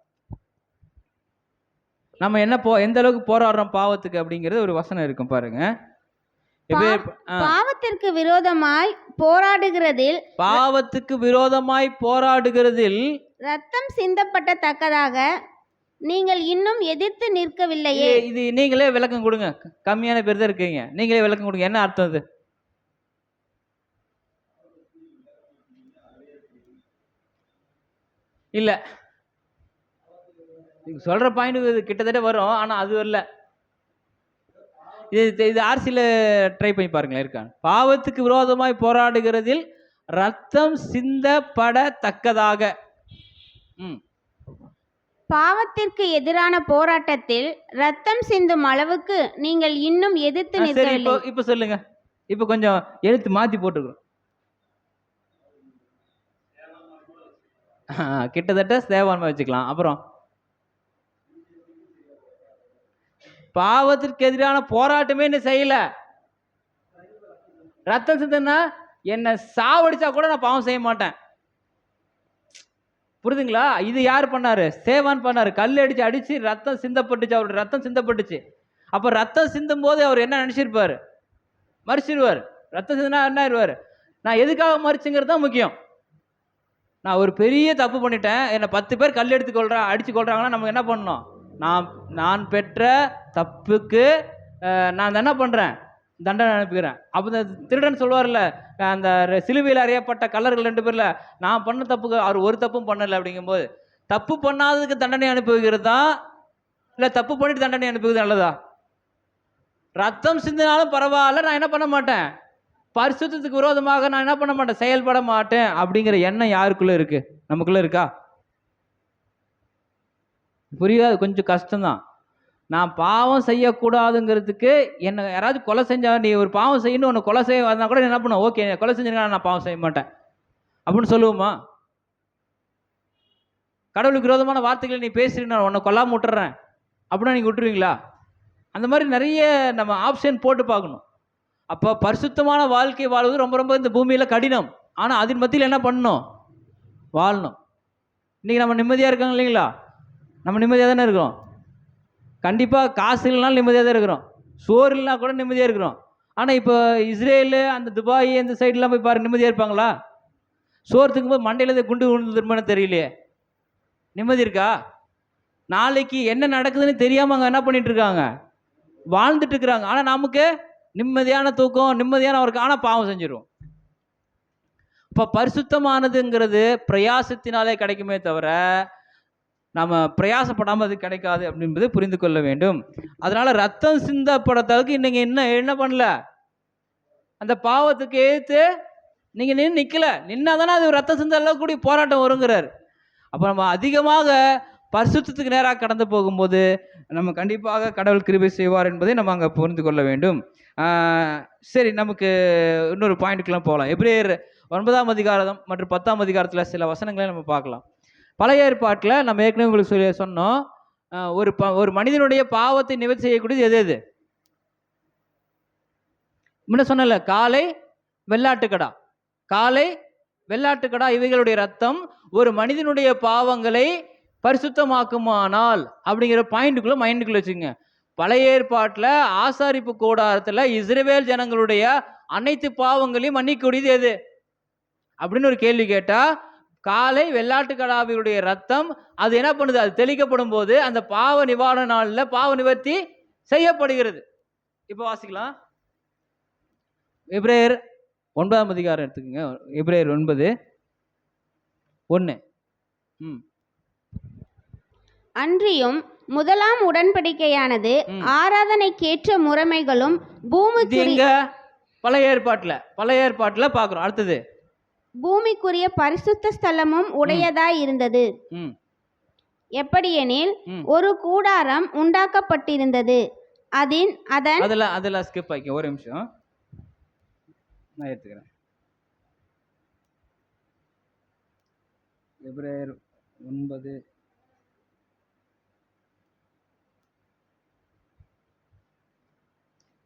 S2: நம்ம என்ன எந்த அளவுக்கு போராடுறோம் பாவத்துக்கு அப்படிங்கிறது ஒரு வசனம் இருக்கும் பாருங்க.
S3: பாவத்திற்கு விரோதமாய் போராடுகிறதில் ரத்தம் சிந்தப்பட்ட தக்கதாக நீங்கள் இன்னும் எதிர்த்து நிற்கவில்லையே.
S2: இது நீங்களே விளக்கம் கொடுங்க. கம்மியான பேர் தான் இருக்கீங்க, நீங்களே விளக்கம் கொடுங்க. என்ன அர்த்தம் அது? இல்ல, சொல்ற பாயிண்ட் கிட்டத்தட்ட வரும், ஆனா அது வரல. இது ஆர்சியில ட்ரை பண்ணி பாருங்களேன், இருக்கான். பாவத்துக்கு விரோதமாய் போராடுகிறதில் ரத்தம் சிந்தப்படத்தக்கதாக.
S3: பாவத்திற்கு எதிரான போராட்டத்தில் ரத்தம் சிந்தும் அளவுக்கு நீங்கள் இன்னும் எதிர்த்து
S2: சரி, இப்போ
S3: நிற்கவில்லை.
S2: இப்போ சொல்லுங்க. இப்போ கொஞ்சம் எழுத்து மாத்தி போட்டுக்கிறோம். கிட்டத்தட்ட சேவான்மை வச்சுக்கலாம். அப்புறம் பாவத்திற்கு எதிரான போராட்டமே இன்னும் செய்யல. ரத்தம் சிந்தனா என்னை சாவடிச்சா கூட நான் பாவம் செய்ய மாட்டேன். புரியுதுங்களா? இது யார் பண்ணாரு? சேவான் பண்ணாரு. கல் அடிச்சு ரத்தம் சிந்தப்பட்டுச்சு. அவருடைய ரத்தம் சிந்தப்பட்டுச்சு. அப்ப ரத்தம் சிந்தும் போது அவர் என்ன நினைச்சிருப்பாரு? மறிச்சிருவார். ரத்தம் சிந்தினா என்ன ஆயிடுவார்? நான் எதுக்காக மறிச்சுங்கிறது தான் முக்கியம். நான் ஒரு பெரிய தப்பு பண்ணிட்டேன், என்னை 10 பேர் கல் எடுத்து அடிச்சு கொள்றாங்கன்னா நம்ம என்ன பண்ணணும்? நான் பெற்ற தப்புக்கு நான் என்ன பண்றேன்? தண்டனை அனுப்புகிறேன். அப்போ இந்த திருடன் சொல்லுவார்ல, அந்த சிலுவையில் அறியப்பட்ட கல்லர்கள் 2 பேர்ல, நான் பண்ண தப்புக்கு அவர் ஒரு தப்பும் பண்ணலை அப்படிங்கும்போது, தப்பு பண்ணாததுக்கு தண்டனை அனுப்புகிறது தான், இல்லை தப்பு பண்ணிட்டு தண்டனை அனுப்புகிறது நல்லதா? ரத்தம் சிந்தினாலும் பரவாயில்ல, நான் என்ன பண்ண மாட்டேன்? பரிசுத்தத்துக்கு விரோதமாக நான் என்ன பண்ண மாட்டேன்? செயல்பட மாட்டேன் அப்படிங்கிற எண்ணம் யாருக்குள்ள இருக்கு? நமக்குள்ள இருக்கா? புரியாது, கொஞ்சம் கஷ்டம்தான். நான் பாவம் செய்யக்கூடாதுங்கிறதுக்கு என்ன யாராவது கொலை செஞ்சா, நீ ஒரு பாவம் செய்யணும் ஒன்று கொலை செய்ய வந்தால் கூட என்ன பண்ண, ஓகே கொலை செஞ்சிருக்கா, நான் பாவம் செய்ய மாட்டேன் அப்படின்னு சொல்லுவோமா? கடவுளுக்கு விரோதமான வார்த்தைகளை நீ பேசுறீங்க, நான் உன்னை கொல்லாம விட்டுறேன் அப்படின்னா நீங்கள் விட்டுருவீங்களா? அந்த மாதிரி நிறைய நம்ம ஆப்ஷன் போட்டு பார்க்கணும். அப்போ பரிசுத்தமான வாழ்க்கை வாழ்வது ரொம்ப ரொம்ப இந்த பூமியில் கடினம். ஆனால் அதன் மத்தியில் என்ன பண்ணணும்? வாழணும். இன்றைக்கி நம்ம நிம்மதியாக இருக்காங்க இல்லைங்களா? நம்ம நிம்மதியாக தானே இருக்கிறோம். கண்டிப்பாக காசு இல்லைனாலும் நிம்மதியாக தான் இருக்கிறோம். சோறு இல்லைனா கூட நிம்மதியாக இருக்கிறோம். ஆனால் இப்போ இஸ்ரேலு, அந்த துபாய், அந்த சைட்லாம் போய் பாரு, நிம்மதியாக இருப்பாங்களா? சோறு போது மண்டையில் குண்டு விழுந்துருமான்னு தெரியலையே. நிம்மதி இருக்கா? நாளைக்கு என்ன நடக்குதுன்னு தெரியாமல் அங்கே என்ன பண்ணிட்டு இருக்காங்க? வாழ்ந்துட்டு இருக்கிறாங்க. ஆனால் நமக்கு நிம்மதியான தூக்கம், நிம்மதியான ஒரு ஆனால் பாவம் செஞ்சிடும். இப்போ பரிசுத்தமானதுங்கிறது பிரயாசத்தினாலே கிடைக்குமே தவிர நம்ம பிரயாசப்படாமல் அது கிடைக்காது அப்படின்றது புரிந்து கொள்ள வேண்டும். அதனால ரத்தம் சிந்தப்படத்தளவுக்கு இன்னைக்கு என்ன பண்ணல? அந்த பாவத்துக்கு எதிர்த்து நீங்க நிற்கல. நின்னா தானே அது ரத்தம் சிந்த அளவுக்கு கூடிய போராட்டம் வருங்கிறார். அப்போ நம்ம அதிகமாக பரிசுத்தத்துக்கு நேராக கடந்து போகும்போது நம்ம கண்டிப்பாக கடவுள் கிருபை செய்வார் என்பதை நம்ம அங்கே புரிந்து கொள்ள வேண்டும். சரி, நமக்கு இன்னொரு பாயிண்ட்டுக்கெல்லாம் போகலாம். எபிரேயர் 9ஆம் அதிகாரம் மற்றும் 10ஆம் அதிகாரத்தில் சில வசனங்களை நம்ம பார்க்கலாம். பழைய ஏற்பாட்டில் நம்ம ஏற்கனவே உங்களுக்கு சொன்னோம், ஒரு மனிதனுடைய பாவத்தை நிவர்த்தி செய்யக்கூடியது எது எது? முன்ன சொன்னல, காளை, வெள்ளாட்டுக்கடா. காளை, வெள்ளாட்டுக்கடா இவைகளுடைய ரத்தம் ஒரு மனிதனுடைய பாவங்களை பரிசுத்தமாக்குமானால் அப்படிங்கிற பாயிண்ட்டுக்குள்ள மைண்டுக்குள்ள வச்சுங்க. பழைய ஏற்பாட்டில் ஆசாரிப்பு கூடாரத்தில் இஸ்ரவேல் ஜனங்களுடைய அனைத்து பாவங்களையும் மன்னிக்கூடியது எது அப்படின்னு ஒரு கேள்வி கேட்டா, காளை, வெள்ளாட்டுக்கடாவினுடைய ரத்தம். அது என்ன பண்ணுது? அது தெளிக்கப்படும் போது அந்த பாவ நிவாரண நாளில் பாவ நிவர்த்தி செய்யப்படுகிறது. இப்போ வாசிக்கலாம். எபிரேயர் 9ஆம் அதிகாரம் எடுத்துக்கோங்க. எபிரேயர் 9:1.
S3: அன்றியும் முதலாம் உடன்படிக்கையானது ஆராதனைக்கேற்ற முறைமைகளும் பூமிக்குரிய
S2: பழைய ஏற்பாட்டில் பார்க்கிறோம். அடுத்தது
S3: பூமிக்குரிய பரிசுத்த ஸ்தலமும் உடையதாய் இருந்தது. எப்படியெனில் ஒரு கூடாரம் உண்டாக்கப்பட்டிருந்தது. அதெல்லாம்
S2: ஸ்கிப் ஆக்கி ஒரு நிமிஷம் நான் எடுத்துக்கிறேன். எபிரேயர்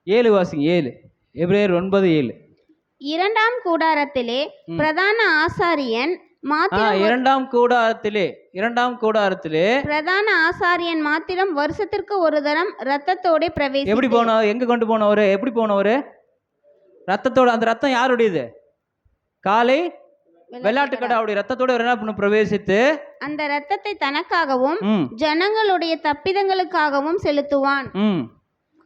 S2: 9:7 வாசிங்க. 7 எபிரேயர் 9:7.
S3: இரண்டாம் கூடாரத்திலே பிரதான ஆசாரியன்
S2: இரண்டாம் கூடாரத்திலே
S3: பிரதான ஆசாரியன் மாத்திரம் வருஷத்திற்கு ஒரு தரம் ரத்தத்தோட பிரவேசி.
S2: எப்படி போனவர்? எங்க கொண்டு போனவரு? எப்படி போனவரு? ரத்தத்தோட. அந்த ரத்தம் யாருடையது? காளை, வெள்ளாட்டுக்கடாவுடைய ரத்தத்தோட என்ன பண்ண பிரவேசித்து
S3: அந்த ரத்தத்தை தனக்காகவும் ஜனங்களுடைய தப்பிதங்களுக்காகவும் செலுத்துவான்.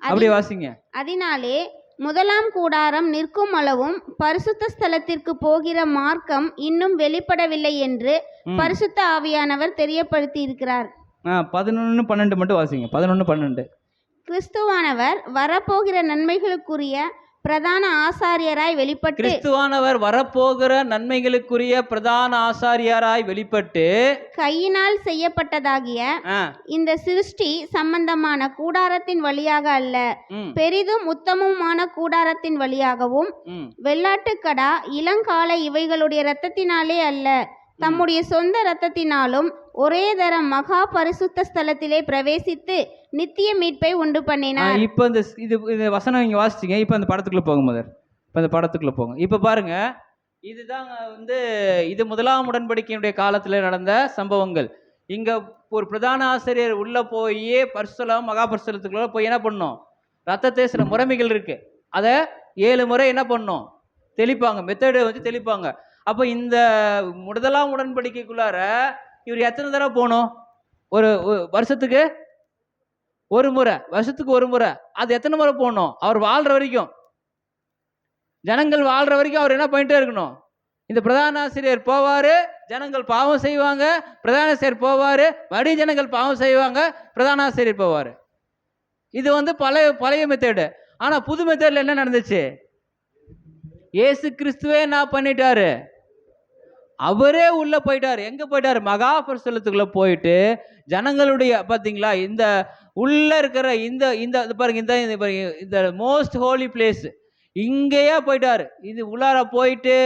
S2: அப்படி வாசிங்க.
S3: அதனாலே முதலாம் கூடாரம் நிற்கும் அளவும் பரிசுத்த ஸ்தலத்திற்கு போகிற மார்க்கம் இன்னும் வெளிப்படவில்லை என்று பரிசுத்த ஆவியானவர் தெரியப்படுத்தி இருக்கிறார்.
S2: 11:12 மட்டும் வாசிங்க. 11:12.
S3: கிறிஸ்துவானவர் வரப்போகிற நன்மைகளுக்குரிய பிரதான ஆசாரியராய் வெளிப்பட்டு
S2: கிறிஸ்துவானவர் வரப்போகிற நன்மைகளுக்குரிய பிரதான ஆசாரியராய் வெளிப்பட்டு
S3: கையினால் செய்யப்பட்டதாகிய
S2: ஆ,
S3: இந்த சிருஷ்டி சம்பந்தமான கூடாரத்தின் வழியாக அல்ல,
S2: ம்,
S3: பெரிதும் உத்தமமான கூடாரத்தின் வழியாகவும்
S2: ம்,
S3: வெள்ளாட்டுக்கடா இளங்காளை இவைகளுடைய இரத்தத்தினாலே அல்ல, தம்முடைய சொந்த இரத்தத்தினாலும் ஒரே தரம் மகா பரிசுத்த ஸ்தலத்திலே பிரவேசித்து நித்திய மீட்பை உண்டு பண்ணினார்.
S2: இப்போ இது வசனம் இங்கே வாசிச்சிங்க. இப்போ அந்த படத்துக்குள்ளே போங்க முதல். இப்போ அந்த படத்துக்குள்ளே போங்க. இப்போ பாருங்க, இதுதான் இது முதலாம் உடன்படிக்கையினுடைய காலத்தில் நடந்த சம்பவங்கள். இங்கே ஒரு பிரதான ஆசிரியர் உள்ளே போய் பரிசுத்தலம் மகா பரிசுத்தலத்துக்குள்ள போய் என்ன பண்ணணும்? ரத்தத்தை சில முறைமைகள் இருக்கு, அதை 7 முறை என்ன பண்ணணும்? தெளிப்பாங்க, மெத்தடை வச்சு தெளிப்பாங்க. அப்போ இந்த முதலாம் உடன்படிக்கைக்குள்ளார இவர் எத்தனை தடவை போகணும்? ஒரு வருஷத்துக்கு ஒரு முறை, வருஷத்துக்கு ஒரு முறை. அது எத்தனை முறை போகணும்? அவர் வாழ்ற வரைக்கும், ஜனங்கள் வாழ்ற வரைக்கும் அவர் என்ன பண்ணிட்டே இருக்கணும்? இந்த பிரதான ஆசிரியர் போவாரு, ஜனங்கள் பாவம் செய்வாங்க, பிரதான ஆசிரியர் போவாரு, மறுபடியும் ஜனங்கள் பாவம் செய்வாங்க, பிரதான ஆசிரியர் போவார். இது பழைய மெத்தேடு. ஆனா புது மெத்தேட்ல என்ன நடந்துச்சு? இயேசு கிறிஸ்துவே என்ன பண்ணிட்டாரு? அவரே உள்ள போயிட்டாரு. எங்க போயிட்டாரு? மகா பரிசுத்தலத்துக்குள்ள போயிட்டு ஜனங்களுடைய பாத்தீங்களா, இந்த உள்ள இருக்கிற இந்த இந்த பாருங்க, இந்த மோஸ்ட் ஹோலி பிளேஸ் இங்கேயே போயிட்டாரு. இது உள்ளார போயிட்டு,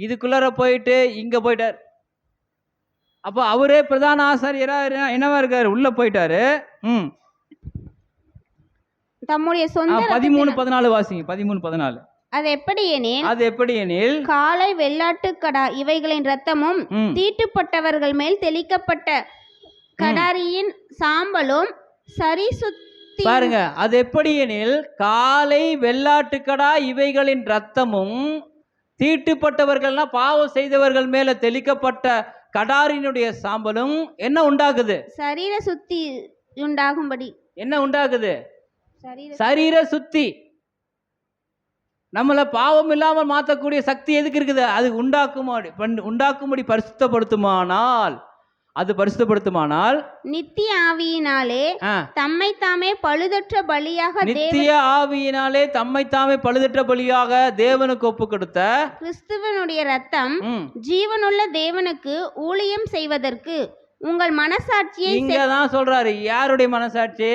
S2: இதுக்குள்ளார போயிட்டு, இங்க போயிட்டார். அப்போ அவரே பிரதான ஆசாரியரா என்னவா இருக்காரு? உள்ள போயிட்டாரு.
S3: தம்முடைய சொந்த
S2: 13:14 வாசிங்க. 13:14.
S3: அது எப்படி எனில் காளை வெள்ளாட்டுக்கடா இவைகளின் இரத்தமும் தீட்டுப்பட்டவர்கள் மேல் தெளிக்கப்பட்ட கடாரியின் சாம்பலும் சரிசுத்தி.
S2: பாருங்க, அது எப்படி எனில் காளை வெள்ளாட்டுக்கடா இவைகளின் இரத்தமும் தீட்டுப்பட்டவர்கள்னா பாவம் செய்தவர்கள் மேல தெளிக்கப்பட்ட கடாரினுடைய சாம்பலும் என்ன உண்டாகுது?
S3: சரீர சுத்தி உண்டாகும்படி.
S2: என்ன உண்டாகுது? சரீர சுத்தி. நம்மளை பாவம் இல்லாமல் மாற்றக்கூடிய சக்தி எதுக்கு இருக்குது? அது உண்டாக்கும்படி பரிசுத்தப்படுத்துமானால், அது பரிசுத்தப்படுத்துமானால்
S3: நித்திய ஆவியினாலே தம்மை தாமே பழுதற்ற பலியாக,
S2: நித்திய ஆவியினாலே தம்மை தாமே பழுதற்ற பலியாக தேவனுக்கு ஒப்பு கொடுத்த
S3: கிறிஸ்துவனுடைய ரத்தம் ஜீவனுள்ள தேவனுக்கு ஊழியம் செய்வதற்கு உங்கள் மனசாட்சியை.
S2: இங்கதான் சொல்றாரு. யாருடைய மனசாட்சி?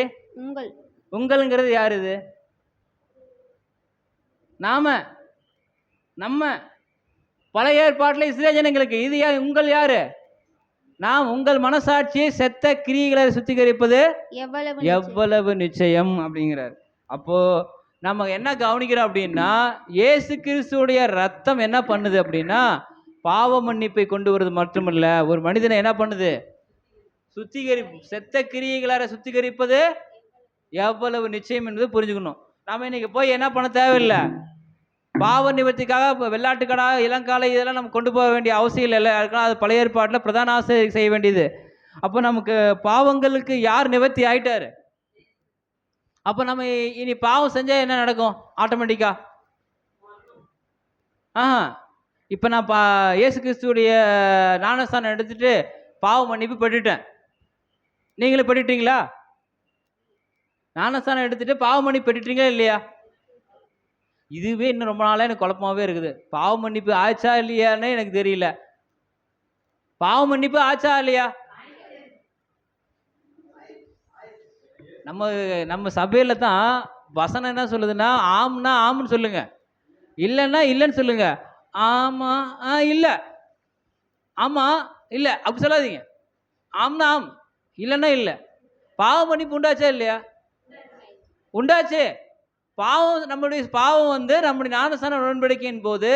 S2: உங்கள்ங்கிறது யாரு? இது நம்ம பழைய ஏற்பாட்டில் இஸ்ரேல் ஜனங்களுக்கு. இது உங்கள் யாரு? நாம் உங்கள் மனசாட்சியை செத்த கிரியைகளை சுத்திகரிப்பது எவ்வளவு நிச்சயம் அப்படிங்கிறார். அப்போ நம்ம என்ன கவனிக்கிறோம் அப்படின்னா, இயேசு கிறிஸ்துடைய ரத்தம் என்ன பண்ணுது அப்படின்னா, பாவ மன்னிப்பை கொண்டு வருவது மட்டுமல்ல, ஒரு மனிதனை என்ன பண்ணுது? செத்த கிரியைகளார சுத்திகரிப்பது எவ்வளவு நிச்சயம் என்பது புரிஞ்சுக்கணும். நம்ம இன்னைக்கு போய் என்ன பண்ண தேவையில்லை. பாவ நிவர்த்திக்காக வெள்ளாட்டுக்கடா இளங்காலை இதெல்லாம் நம்ம கொண்டு போக வேண்டிய அவசியம் இல்லை. அதுக்கான அது பழைய ஏற்பாட்டில் பிரதான ஆசிரியர் செய்ய வேண்டியது. அப்போ நமக்கு பாவங்களுக்கு யார் நிவர்த்தி ஆயிட்டாரு? அப்போ நம்ம இனி பாவம் செஞ்சால் என்ன நடக்கும்? ஆட்டோமேட்டிக்கா இப்போ நான் இயேசு கிறிஸ்துடைய ஞானஸ்தானம் எடுத்துட்டு பாவ மன்னிப்பு பெற்றுட்டேன். நீங்களும் பெற்றுட்டீங்களா? ஞானஸ்தானம் எடுத்துட்டு பாவ மன்னிப்பு பெற்றுட்டீங்களா இல்லையா? இதுவே இன்னும் ரொம்ப நாளாக எனக்கு குழப்பமாகவே இருக்குது. பாவ மன்னிப்பு ஆச்சா இல்லையான்னு எனக்கு தெரியல. பாவ மன்னிப்பு ஆச்சா இல்லையா? நம்ம சபையில் தான் வசனம் என்ன சொல்லுதுன்னா, ஆம்னா ஆம்னு சொல்லுங்க, இல்லைன்னா இல்லைன்னு சொல்லுங்க. ஆமா இல்லை, ஆமா இல்லை அப்படி சொல்லாதீங்க. ஆம்னா ஆம், இல்லைன்னா இல்லை. பாவ மன்னிப்பு உண்டாச்சா இல்லையா? உண்டாச்சு. நம்முடைய பாவம் நம்முடைய ஞானஸ்தான உடன்படிக்கையின் போது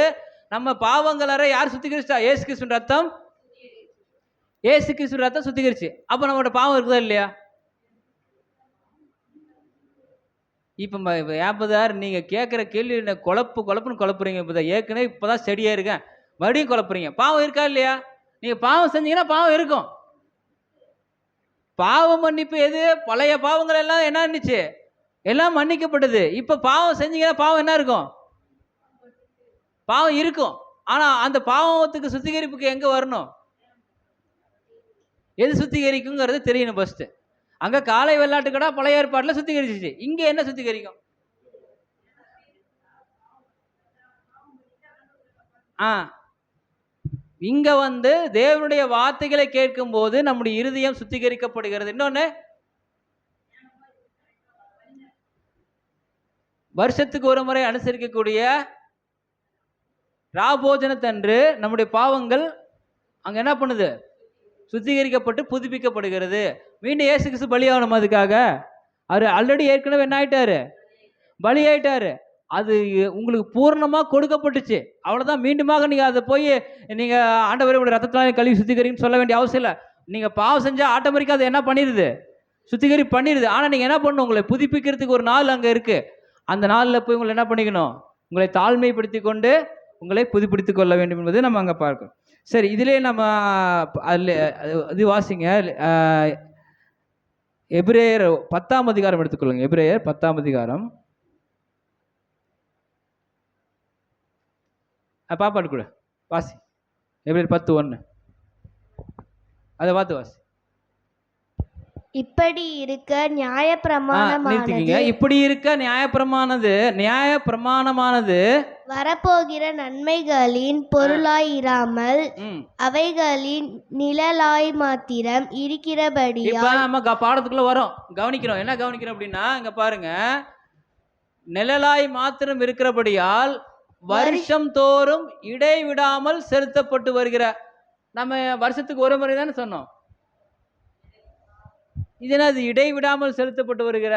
S2: நம்ம பாவங்கள யார் சுத்திகரிச்சா? இயேசு கிறிஸ்துவின் ரத்தம். இயேசு கிறிஸ்துவின் ரத்தம் சுத்திகரிச்சு. அப்ப நம்மளோட பாவம் இருக்குதா இல்லையா? இப்ப ஏப்பதார் நீங்க கேட்கிற கேள்வி என்ன குழப்புன்னு குழப்புறீங்க. ஏற்கனவே இப்பதான் செடியா இருக்கேன், மறுபடியும் குழப்புறீங்க. பாவம் இருக்கா இல்லையா? நீங்க பாவம் செஞ்சீங்கன்னா பாவம் இருக்கும். பாவ மன்னிப்பு எது? பழைய பாவங்கள் எல்லாம் என்ன இருந்துச்சு? எல்லாம் மன்னிக்கப்பட்டது. இப்ப பாவம் செஞ்சீங்கன்னா பாவம் என்ன இருக்கும்? பாவம் இருக்கும். ஆனா அந்த பாவத்துக்கு சுத்திகரிப்புக்கு எங்க வரணும்? எது சுத்திகரிக்குங்கிறது தெரியணும் ஃபர்ஸ்ட். அங்க காளை வெள்ளாட்டுக்கடா பழைய ஏற்பாட்டுல சுத்திகரிச்சிச்சு. இங்க என்ன சுத்திகரிக்கும்? ஆ இங்க வந்து தேவனுடைய வார்த்தைகளை கேட்கும் போது நம்முடைய இருதயம் சுத்திகரிக்கப்படுகிறது. இன்னொன்னு, வருஷத்துக்கு ஒரு முறை அனுசரிக்கக்கூடிய ராபோஜனத்தன்று நம்முடைய பாவங்கள் அங்க என்ன பண்ணுது? சுத்திகரிக்கப்பட்டு புதுப்பிக்கப்படுகிறது. மீண்டும் இயேசு கிறிஸ்து பலியாகணும். அதுக்காக அவர் ஆல்ரெடி ஏற்கனவே என்ன ஆயிட்டாரு? பலி ஆயிட்டாரு. அது உங்களுக்கு பூர்ணமா கொடுக்கப்பட்டுச்சு. அவ்வளவுதான். மீண்டுமாக நீங்க அதை போய் நீங்க ஆண்டவரே உடைய ரத்தத்தினால கழுவி சுத்திகரின்னு சொல்ல வேண்டிய அவசியம் இல்லை. நீங்க பாவம் செஞ்சா ஆட்டோமேட்டிக்கா அது என்ன பண்ணிடுது? சுத்திகரி பண்ணிடுது. ஆனா நீங்க என்ன பண்ணணும்? உங்களை புதுப்பிக்கிறதுக்கு ஒரு நாள் அங்க இருக்கு. அந்த நாளில் போய் உங்களை என்ன பண்ணிக்கணும்? உங்களை தாழ்மைப்படுத்தி கொண்டு உங்களை புதுப்பித்துக் கொள்ள வேண்டும் என்பதை நம்ம அங்கே பார்க்கணும். சரி, இதிலே நம்ம அதில் இது வாசிங்க. எபிரேயர் 10ஆம் அதிகாரம் எடுத்துக்கொள்ளுங்க. எபிரேயர் 10ஆம் அதிகாரம். பாப்பாடு கூட வாசி. எபிரேயர் 10:1 அதை பார்த்து வாசி.
S4: இப்படி இருக்க நியாயப்பிரமாணமானது
S2: இப்படி இருக்க நியாயப்பிரமாணமானது
S4: வரப்போகிற நன்மைகளின் பொருளாயிராமல் அவைகளின் நிழலாய் மாத்திரம் இருக்கிறபடியா.
S2: நம்ம பாடத்துக்குள்ள வரோம், கவனிக்கிறோம். என்ன கவனிக்கிறோம் அப்படின்னா, இங்க பாருங்க, நிழலாய் மாத்திரம் இருக்கிறபடியால் வருஷம் தோறும் இடைவிடாமல் செலுத்தப்பட்டு வருகிற. நம்ம வருஷத்துக்கு ஒரு முறை தானே சொன்னோம். இது என்னது? இடைவிடாமல் செலுத்தப்பட்டு வருகிற.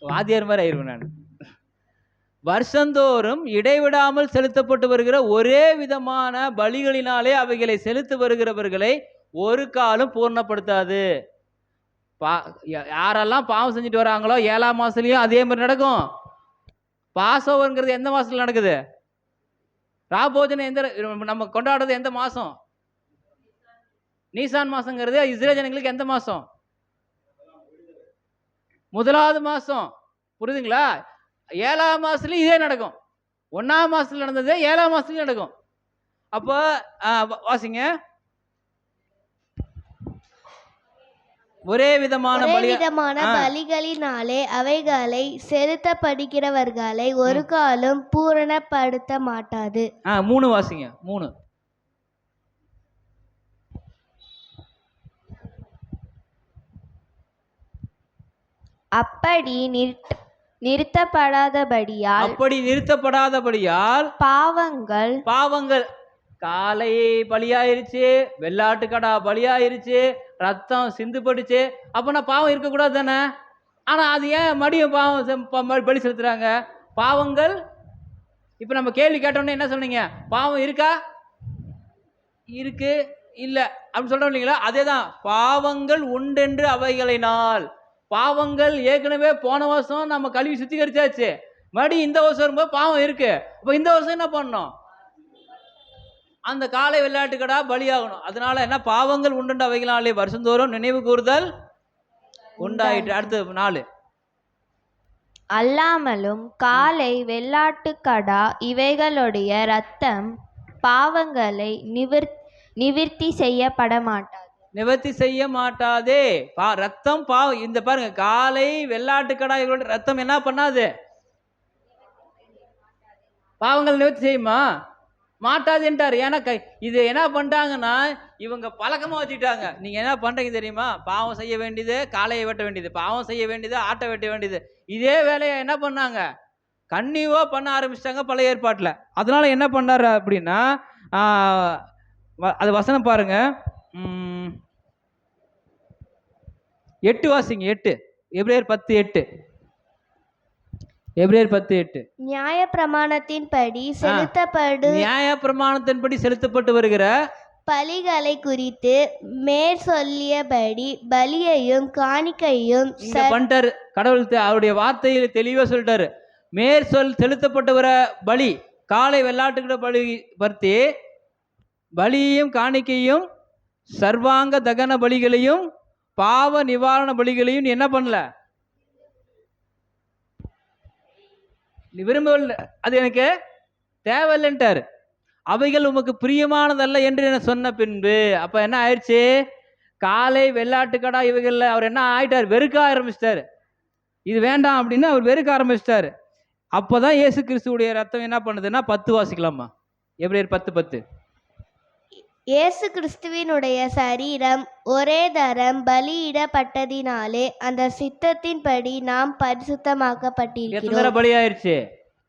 S2: வாத்தியார் மாதிரி ஆயிருவேன் நான். வருஷந்தோறும் இடைவிடாமல் செலுத்தப்பட்டு வருகிற ஒரே விதமான பலிகளினாலே அவைகளை செலுத்தி வருகிறவர்களை ஒரு காலம் பூர்ணப்படுத்தாது. யாரெல்லாம் பாவம் செஞ்சுட்டு வராங்களோ 7ஆம் மாசத்துலயும் அதே மாதிரி நடக்கும். பாசோவர்ங்கிறது எந்த மாசத்துல நடக்குது? ராபோஜனம் எந்த நம்ம கொண்டாடுறது எந்த மாசம்? நீசான் மாசங்கிறது இஸ்ரேல் ஜனங்களுக்கு எந்த மாசம்? முதலாவது மாசம். புரியுதுங்களா? 7ஆம் மாசத்துலயும் இதே நடக்கும். 1ஆம் மாசத்துல நடந்தது 7ஆம் மாசத்துலயும் நடக்கும். அப்போ வாசிங்க. ஒரே விதமான
S4: பலிகளினாலே அவைகளை செலுத்தப்படுகிறவர்களை ஒரு காலம் பூரணப்படுத்த மாட்டாது.
S2: 3 வாசிங்க. 3.
S4: அப்படி நிறுத்தப்படாதபடியால்
S2: பாவங்கள் காலை பலியாயிருச்சு, வெள்ளாட்டுக்கடா பலியாயிருச்சு, ரத்தம் சிந்துபட்டுச்சு. அப்போனா பாவம் இருக்கக்கூடாது தானே? ஆனால் அது ஏன் மடியும் பாவம் பலி செலுத்துறாங்க? பாவங்கள். இப்போ நம்ம கேள்வி கேட்டோன்னே என்ன சொன்னீங்க? பாவம் இருக்கா? இருக்கு, இல்லை அப்படின்னு சொல்றோம் இல்லைங்களா? அதே தான். பாவங்கள் உண்டென்று அவைகளினால். பாவங்கள் ஏற்கனவே போன வருஷம் நம்ம கழுவி சுத்திகரிச்சாச்சு. மறுபடி இந்த வருஷம் வரும்போது பாவம் இருக்கு. அப்போ இந்த வருஷம் என்ன பண்ணணும்? அந்த காலை வெள்ளாட்டுக்கடா பலியாகணும். அதனால என்ன? பாவங்கள் உண்டு அவைகளாலே வருஷந்தோறும் நினைவு கூறுதல் உண்டாயிற்று. அடுத்து 4.
S4: அல்லாமலும் காலை வெள்ளாட்டுக்கடா இவைகளுடைய இரத்தம் பாவங்களை நிவர்த்தி செய்யப்பட மாட்டாது.
S2: நிவர்த்தி செய்ய மாட்டாதே. ரத்தம் பாவம். இந்த பாருங்க, காலை வெள்ளாட்டுக்கடா இவங்களுடைய ரத்தம் என்ன பண்ணாது? பாவங்கள் நிவர்த்தி செய்யுமா? மாட்டாதுன்ட்டார். ஏன்னா இது என்ன பண்ணிட்டாங்கன்னா, இவங்க பழக்கமாக வச்சுட்டாங்க. நீங்கள் என்ன பண்ணுறீங்க தெரியுமா? பாவம் செய்ய வேண்டியது காளையை வெட்ட வேண்டியது, பாவம் செய்ய வேண்டியது ஆட்டை வெட்ட வேண்டியது. இதே வேலையை என்ன பண்ணாங்க? கன்னியூவாக பண்ண ஆரம்பிச்சிட்டாங்க பழைய ஏற்பாட்டில். அதனால என்ன பண்ணார் அப்படின்னா, அது வசனம் பாருங்க. 8 வாசிங்க. 8. எபிரேயர் 10:8. எபிரேயர் 10:8.
S4: நியாயப்பிரமாணத்தின்படி
S2: செலுத்தப்பட்டு வருகிற
S4: பலிகளை குறித்து மேற்சொல்லியபடி பலியையும் காணிக்கையும்
S2: பண்ணிட்டாரு கடவுள். அவருடைய வார்த்தையில் தெளிவா சொல்லிட்டாரு. செலுத்தப்பட்டு வர பலி, காலை வெள்ளாட்டுக்கிற பலி பற்றி பலியையும் காணிக்கையும் சர்வாங்க தகன பலிகளையும் பாவ நிவாரண பலிகளையும் என்ன பண்ணல? நீ விரும்பவில்லை, அது எனக்கு தேவையில்லைன்ட்டார். அவைகள் உமக்கு பிரியமானதல்ல என்று என்ன சொன்ன பின்பு அப்ப என்ன ஆயிடுச்சு? காலை வெள்ளாட்டுக்கடா இவைகள்ல அவர் என்ன ஆயிட்டார்? வெறுக்க ஆரம்பிச்சிட்டாரு. இது வேண்டாம் அப்படின்னு அவர் வெறுக்க ஆரம்பிச்சிட்டாரு. அப்போதான் இயேசு கிறிஸ்துவுடைய ரத்தம் என்ன பண்ணுதுன்னா 10 வாசிக்கலாமா? எபிரேயர் 10:10.
S4: இயேசு கிறிஸ்துவினுடைய சரீரம் ஒரே தரம் பலியிடப்பட்டதினாலே அந்த சித்தத்தின்படி நாம்
S2: எத்தனை
S4: பரிசுத்தமாக்கப்பட்டிருக்கிறோம்.
S2: தடவை பலி ஆயிடுச்சு?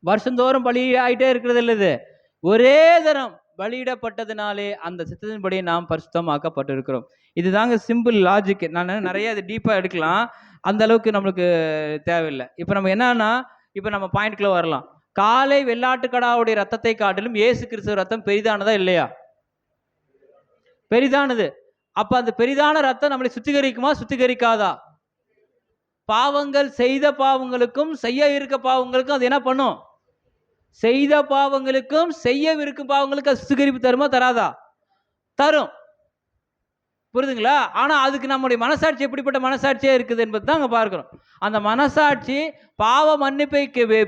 S2: வருஷந்தோறும் பலி ஆயிட்டே இருக்கிறது இல்லை. இது ஒரே தரம் பலியிடப்பட்டதுனாலே அந்த சித்தத்தின்படி நாம் பரிசுத்தமாக்கப்பட்டிருக்கிறோம். இதுதாங்க சிம்பிள் லாஜிக். நான் நிறைய இது டீப்பாக எடுக்கலாம், அந்த அளவுக்கு நம்மளுக்கு தேவையில்லை. இப்போ நம்ம என்னன்னா, இப்போ நம்ம பாயிண்ட்குள்ளே வரலாம். காலை வெள்ளாட்டுக்கடாவுடைய ரத்தத்தை காட்டிலும் இயேசு கிறிஸ்துவ ரத்தம் பெரிதானதா இல்லையா? பெரிதானது. அப்ப அந்த பெரிதான ரத்தம் நம்மளை சுத்திகரிக்குமா சுத்திகரிக்காதா? பாவங்கள் செய்த பாவங்களுக்கும் செய்ய இருக்க பாவங்களுக்கும் அது என்ன பண்ணும்? செய்த பாவங்களுக்கும் செய்யவிருக்கும் பாவங்களுக்கு அது சுத்திகரிப்பு தருமா தராதா? தரும். புரியுதுங்களா? ஆனா அதுக்கு நம்முடைய மனசாட்சி எப்படிப்பட்ட மனசாட்சியா இருக்குது என்பது தான் அங்க பார்க்கிறோம். அந்த மனசாட்சி பாவ மன்னிப்பை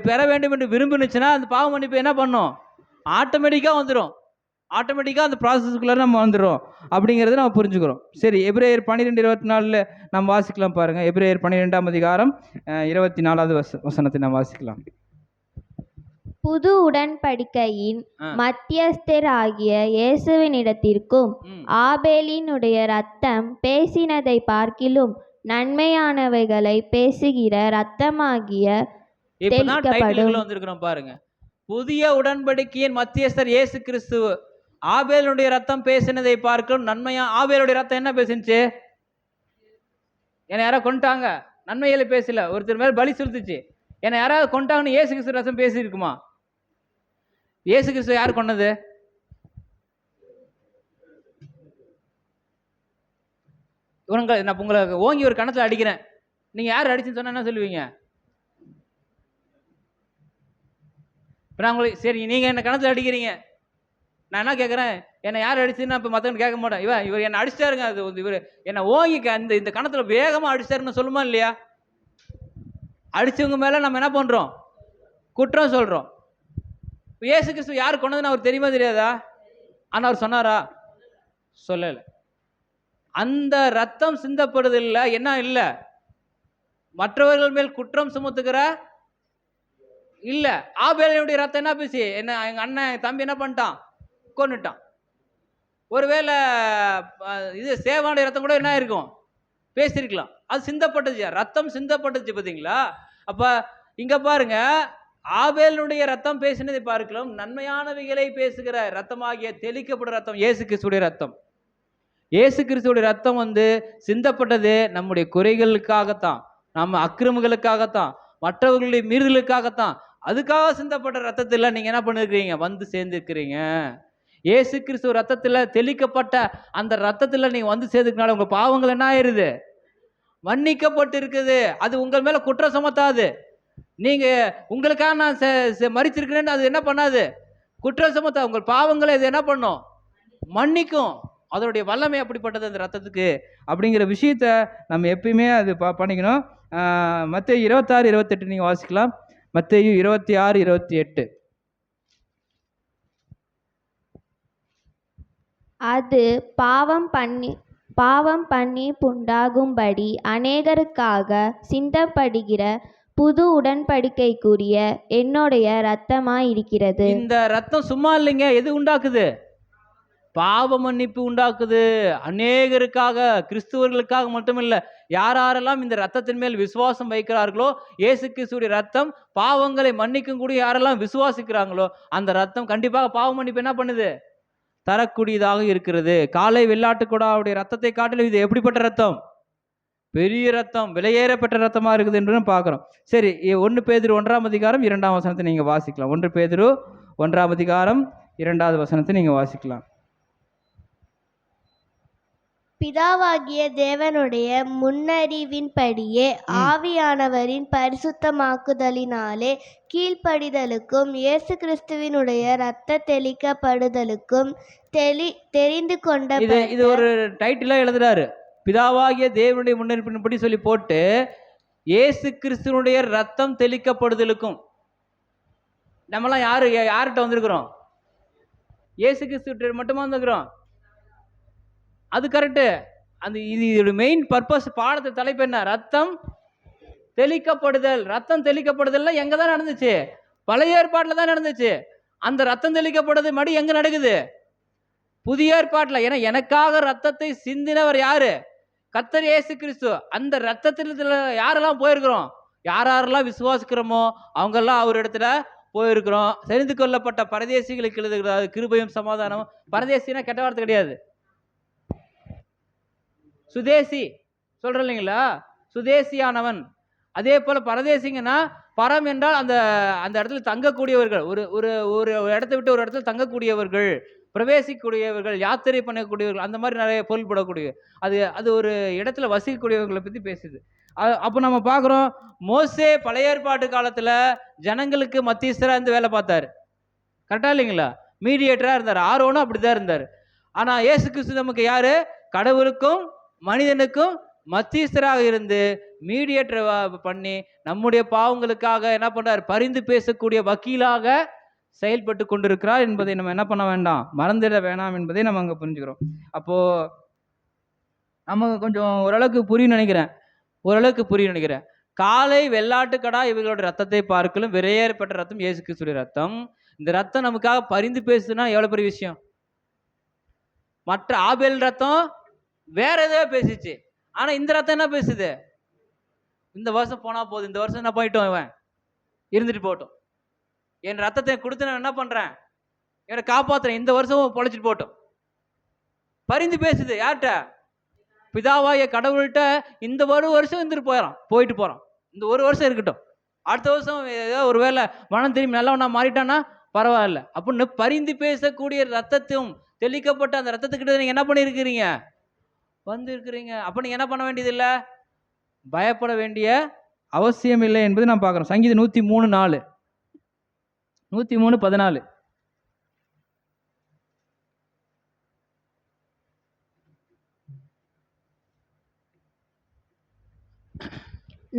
S2: பெற வேண்டும் என்று விரும்பினுச்சுன்னா அந்த பாவ மன்னிப்பை என்ன பண்ணும்? ஆட்டோமேட்டிக்கா வந்துடும். ஆட்டோமேட்டிக்காக அந்த ப்ராசஸ்க்குள்ளே நம்ம வந்துடும் அப்படிங்கிறத நம்ம புரிஞ்சுக்கிறோம். சரி, எபிரேயர் 12:24 நம்ம வாசிக்கலாம் பாருங்கள். எபிரேயர் 12ஆம் அதிகாரம் 24வது வசனத்தை நம்ம வாசிக்கலாம்.
S5: புது உடன்படிக்கையின் மத்தியஸ்தர் ஆகிய இயேசுவினிடத்திற்கும் ஆபேலினுடைய இரத்தம் பேசினதை பார்க்கிலும் நன்மையானவைகளை பேசுகிற இரத்தமாகிய
S2: வந்திருக்கிறோம் பாருங்க. புதிய உடன்படிக்கையின் மத்தியஸ்தர் இயேசு கிறிஸ்து, ஆபேலுடைய ரத்தம் பேசினதை பார்க்கணும் நன்மையா. ஆபேலுடைய ரத்தம் என்ன பேசுச்சு? என்னை யாராவது கொண்டாங்க, நன்மையில பேசல. ஒருத்தர் மேல பலி செலுத்துச்சு, என்னை யாராவது கொண்டாங்கன்னு இயேசு கிறிஸ்து ரத்தம் பேசி இருக்குமா? இயேசு கிறிஸ்து யார் கொண்டது? நான் உங்களை ஓங்கி ஒரு கணத்துல அடிக்கிறேன், நீங்க யார் அடிச்சுன்னு சொன்னா என்ன சொல்லுவீங்க? இப்போ நான் உங்களுக்கு சரி, நீங்கள் என்ன கணத்தில் அடிக்கிறீங்க, நான் என்ன கேட்குறேன், என்னை யார் அடிச்சுன்னு இப்போ மற்றவங்க கேட்க மாட்டேன். இவர் என்னை அடிச்சிட்டாருங்க, அது இவர் என்னை ஓங்கி இந்த கணத்தில் வேகமாக அடிச்சிட்டாருன்னு சொல்லுமா இல்லையா? அடித்தவங்க மேலே நம்ம என்ன பண்ணுறோம்? குற்றம் சொல்கிறோம். இப்போ இயேசு கிறிஸ்து யார் கொண்டதுன்னு அவர் தெரியுமா தெரியாதா? ஆனால் அவர் சொன்னாரா? சொல்லலை. அந்த ரத்தம் சிந்தப்படுதில்லை, என்ன இல்லை? மற்றவர்கள் மேல் குற்றம் சுமத்துக்கிற இல்ல. ஆபேலுடைய ரத்தம் என்ன பேசி என்ன எங்க அண்ணன் தம்பி என்ன பண்ணிட்டான்? கொன்னுட்டான். ஒருவேளை இது சேவானுடைய ரத்தம் கூட என்ன இருக்கும்? பேசியிருக்கலாம். அது சிந்தப்பட்டுச்சு, ரத்தம் சிந்தப்பட்டுச்சு. பார்த்தீங்களா? அப்ப இங்க பாருங்க, ஆபேலுடைய ரத்தம் பேசினதை பார்க்கலாம் நன்மையானவைகளை பேசுகிற ரத்தமாகிய தெளிக்கப்படும் ரத்தம் இயேசு கிறிஸ்துடைய ரத்தம். இயேசு கிறிஸ்துடைய ரத்தம் சிந்தப்பட்டது நம்முடைய குறைகளுக்காகத்தான், நம்ம அக்கிரமங்களுக்காகத்தான், மற்றவர்களுடைய மீறுதலுக்காகத்தான். அதுக்காக சிந்தப்பட்ட ரத்தத்தில் நீங்க என்ன பண்ணிருக்கிறீங்க? வந்து சேர்ந்துருக்கிறீங்க. இயேசு கிறிஸ்துவ ரத்தத்தில் தெளிக்கப்பட்ட அந்த ரத்தத்தில் நீங்க வந்து சேர்ந்துக்கனால உங்க பாவங்கள் என்ன ஆயிருது? மன்னிக்கப்பட்டு இருக்குது. அது உங்கள் மேல குற்றம் சுமத்தாது. நீங்க உங்களுக்காக நான் மரிச்சிருக்கிறேன்னு அது என்ன பண்ணாது? குற்றம் சுமத்தா. உங்கள் பாவங்களை இது என்ன பண்ணும்? மன்னிக்கும். அதனுடைய வல்லமை அப்படிப்பட்டது அந்த ரத்தத்துக்கு அப்படிங்கிற விஷயத்த நம்ம எப்பயுமே அது பண்ணிக்கணும். மத்தேயு 26:28 நீங்கள் வாசிக்கலாம். மத்தேயு 26:28.
S5: அது பாவம் பண்ணி புண்டாகும்படி அநேகருக்காக சிந்தப்படுகிற புது உடன்படிக்கைக்குரிய என்னுடைய இரத்தமாய் இருக்கிறது.
S2: இந்த ரத்தம் சும்மா இல்லைங்க. எது உண்டாக்குது? பாவ மன்னிப்பு உண்டாக்குது. அநேகருக்காக, கிறிஸ்துவர்களுக்காக மட்டுமில்லை, யாரெல்லாம் இந்த ரத்தத்தின் மேல் விசுவாசம் வைக்கிறார்களோ, இயேசு கிறிஸ்துடைய ரத்தம் பாவங்களை மன்னிக்கும் கூடிய யாரெல்லாம் விசுவாசிக்கிறாங்களோ அந்த ரத்தம் கண்டிப்பாக பாவ மன்னிப்பு என்ன பண்ணுது? தரக்கூடியதாக இருக்கிறது. காலை வெள்ளாட்டுக்கடாவுடைய ரத்தத்தை காட்டிலும் இது எப்படிப்பட்ட ரத்தம்? பெரிய ரத்தம், விலையேறப்பட்ட ரத்தமா இருக்குது என்று பார்க்கிறோம். சரி, 1 பேதுரு 1ஆம் அதிகாரம் 2ஆம் வசனத்தை நீங்க வாசிக்கலாம். 1 பேதுரு 1ஆம் அதிகாரம் 2வது வசனத்தை நீங்க வாசிக்கலாம்.
S4: பிதாவாகிய தேவனுடைய முன்னறிவின்படியே ஆவியானவரின் பரிசுத்தமாக்குதலினாலே கீழ்ப்படிதலுக்கும் இயேசு கிறிஸ்துவினுடைய இரத்த தெளிக்கப்படுதலுக்கும் தெரிந்து கொண்ட
S2: இது ஒரு டைட்டிலா எழுதுறாரு. பிதாவாகிய தேவனுடைய முன்னறிவின்படி சொல்லி போட்டு இயேசு கிறிஸ்துவனுடைய ரத்தம் தெளிக்கப்படுதலுக்கும். நம்மலாம் யார்கிட்ட வந்திருக்கிறோம்? இயேசு கிறிஸ்து மட்டுமா வந்துக்கிறோம். அது கரெக்டு. அந்த இது மெயின் பர்பஸ். பாடத்தை தலைப்பு என்ன? ரத்தம் தெளிக்கப்படுதல், ரத்தம் தெளிக்கப்படுதல்லாம் எங்க தான் நடந்துச்சு? பழைய ஏற்பாட்டில் தான் நடந்துச்சு. அந்த ரத்தம் தெளிக்கப்படுது மடி எங்க நடக்குது? புதிய ஏற்பாட்டில். ஏன்னா எனக்காக ரத்தத்தை சிந்தினவர் யாரு? கர்த்தர் இயேசு கிறிஸ்து. அந்த ரத்தத்தில் யாரெல்லாம் போயிருக்கிறோம்? யாரெல்லாம் விசுவாசிக்கிறோமோ அவங்கெல்லாம் அவர் இடத்துல போயிருக்கிறோம். தெரிந்து கொள்ளப்பட்ட பரதேசிகளுக்கு எழுதுகிறார் கிருபையும் சமாதானம். பரதேசினா கெட்ட வார்த்தை கிடையாது, சுதேசி சொல்றேன் இல்லைங்களா? சுதேசியானவன். அதே போல பரதேசிங்கன்னா பரம் என்றால் அந்த அந்த இடத்துல தங்கக்கூடியவர்கள், ஒரு ஒரு ஒரு இடத்தை விட்டு ஒரு இடத்துல தங்கக்கூடியவர்கள், பிரவேசிக்கக்கூடியவர்கள், யாத்திரை பண்ணக்கூடியவர்கள், அந்த மாதிரி நிறைய பொருள்படக்கூடிய அது அது ஒரு இடத்துல வசிக்கக்கூடியவர்களை பற்றி பேசுது. அப்போ நம்ம பார்க்குறோம், மோசே பழைய ஏற்பாட்டு காலத்தில் ஜனங்களுக்கு மத்தியஸ்தராக இருந்து வேலை பார்த்தாரு, கரெக்டாக இல்லைங்களா? மீடியேட்டராக இருந்தார். ஆரோனும் அப்படி தான் இருந்தார். ஆனால் இயேசு கிறிஸ்து நமக்கு யாரு? கடவுளுக்கும் மனிதனுக்கும் மத்தியஸ்தராக இருந்து மீடியேட்டர் பண்ணி நம்முடைய பாவங்களுக்காக என்ன பண்றார்? பரிந்து பேசக்கூடிய வக்கீலாக செயல்பட்டு கொண்டிருக்கிறார் என்பதை நம்ம என்ன பண்ண வேண்டாம், மறந்துட வேணாம் என்பதை நம்ம அங்கே புரிஞ்சுக்கிறோம். அப்போ நமக்கு கொஞ்சம் ஓரளவுக்கு புரியும் நினைக்கிறேன். காலை வெள்ளாட்டுக்கடா இவர்களோட ரத்தத்தை பார்க்கலும் விரையேறப்பட்ட ரத்தம் இயேசு கிறிஸ்துவின் ரத்தம். இந்த ரத்தம் நமக்காக பரிந்து பேசுதுன்னா எவ்வளவு பெரிய விஷயம். மற்ற ஆபேல் ரத்தம் வேற ஏதோ பேசிச்சு, ஆனா இந்த ரத்தம் என்ன பேசுது? இந்த வருஷம் போனா போதும், இந்த வருஷம் என்ன போயிட்டோம், இவன் இருந்துட்டு போட்டோம், என் ரத்தத்தை கொடுத்து நான் என்ன பண்றேன், என்னை காப்பாத்துறேன், இந்த வருஷம் பொழைச்சிட்டு போட்டோம். பரிந்து பேசுது யார்கிட்ட? பிதாவாய கடவுள்கிட்ட. இந்த ஒரு வருஷம் இருந்துட்டு போயிட்டு போறான், இந்த ஒரு வருஷம் இருக்கட்டும், அடுத்த வருஷம் ஏதோ ஒரு வேளை மனம் திரும்பி நல்லவனா மாறிட்டானா பரவாயில்ல அப்படின்னு பரிந்து பேசக்கூடிய ரத்தத்தையும் தெளிக்கப்பட்ட அந்த ரத்தத்துக்கிட்ட நீங்க என்ன பண்ணிருக்கிறீங்க? வந்து இருக்கிறீங்க. அப்ப நீங்க என்ன பண்ண வேண்டியது இல்லை, பயப்பட வேண்டிய அவசியம் இல்லை என்பது நான் பார்க்குறோம். சங்கீதம் 103:4, 103:14.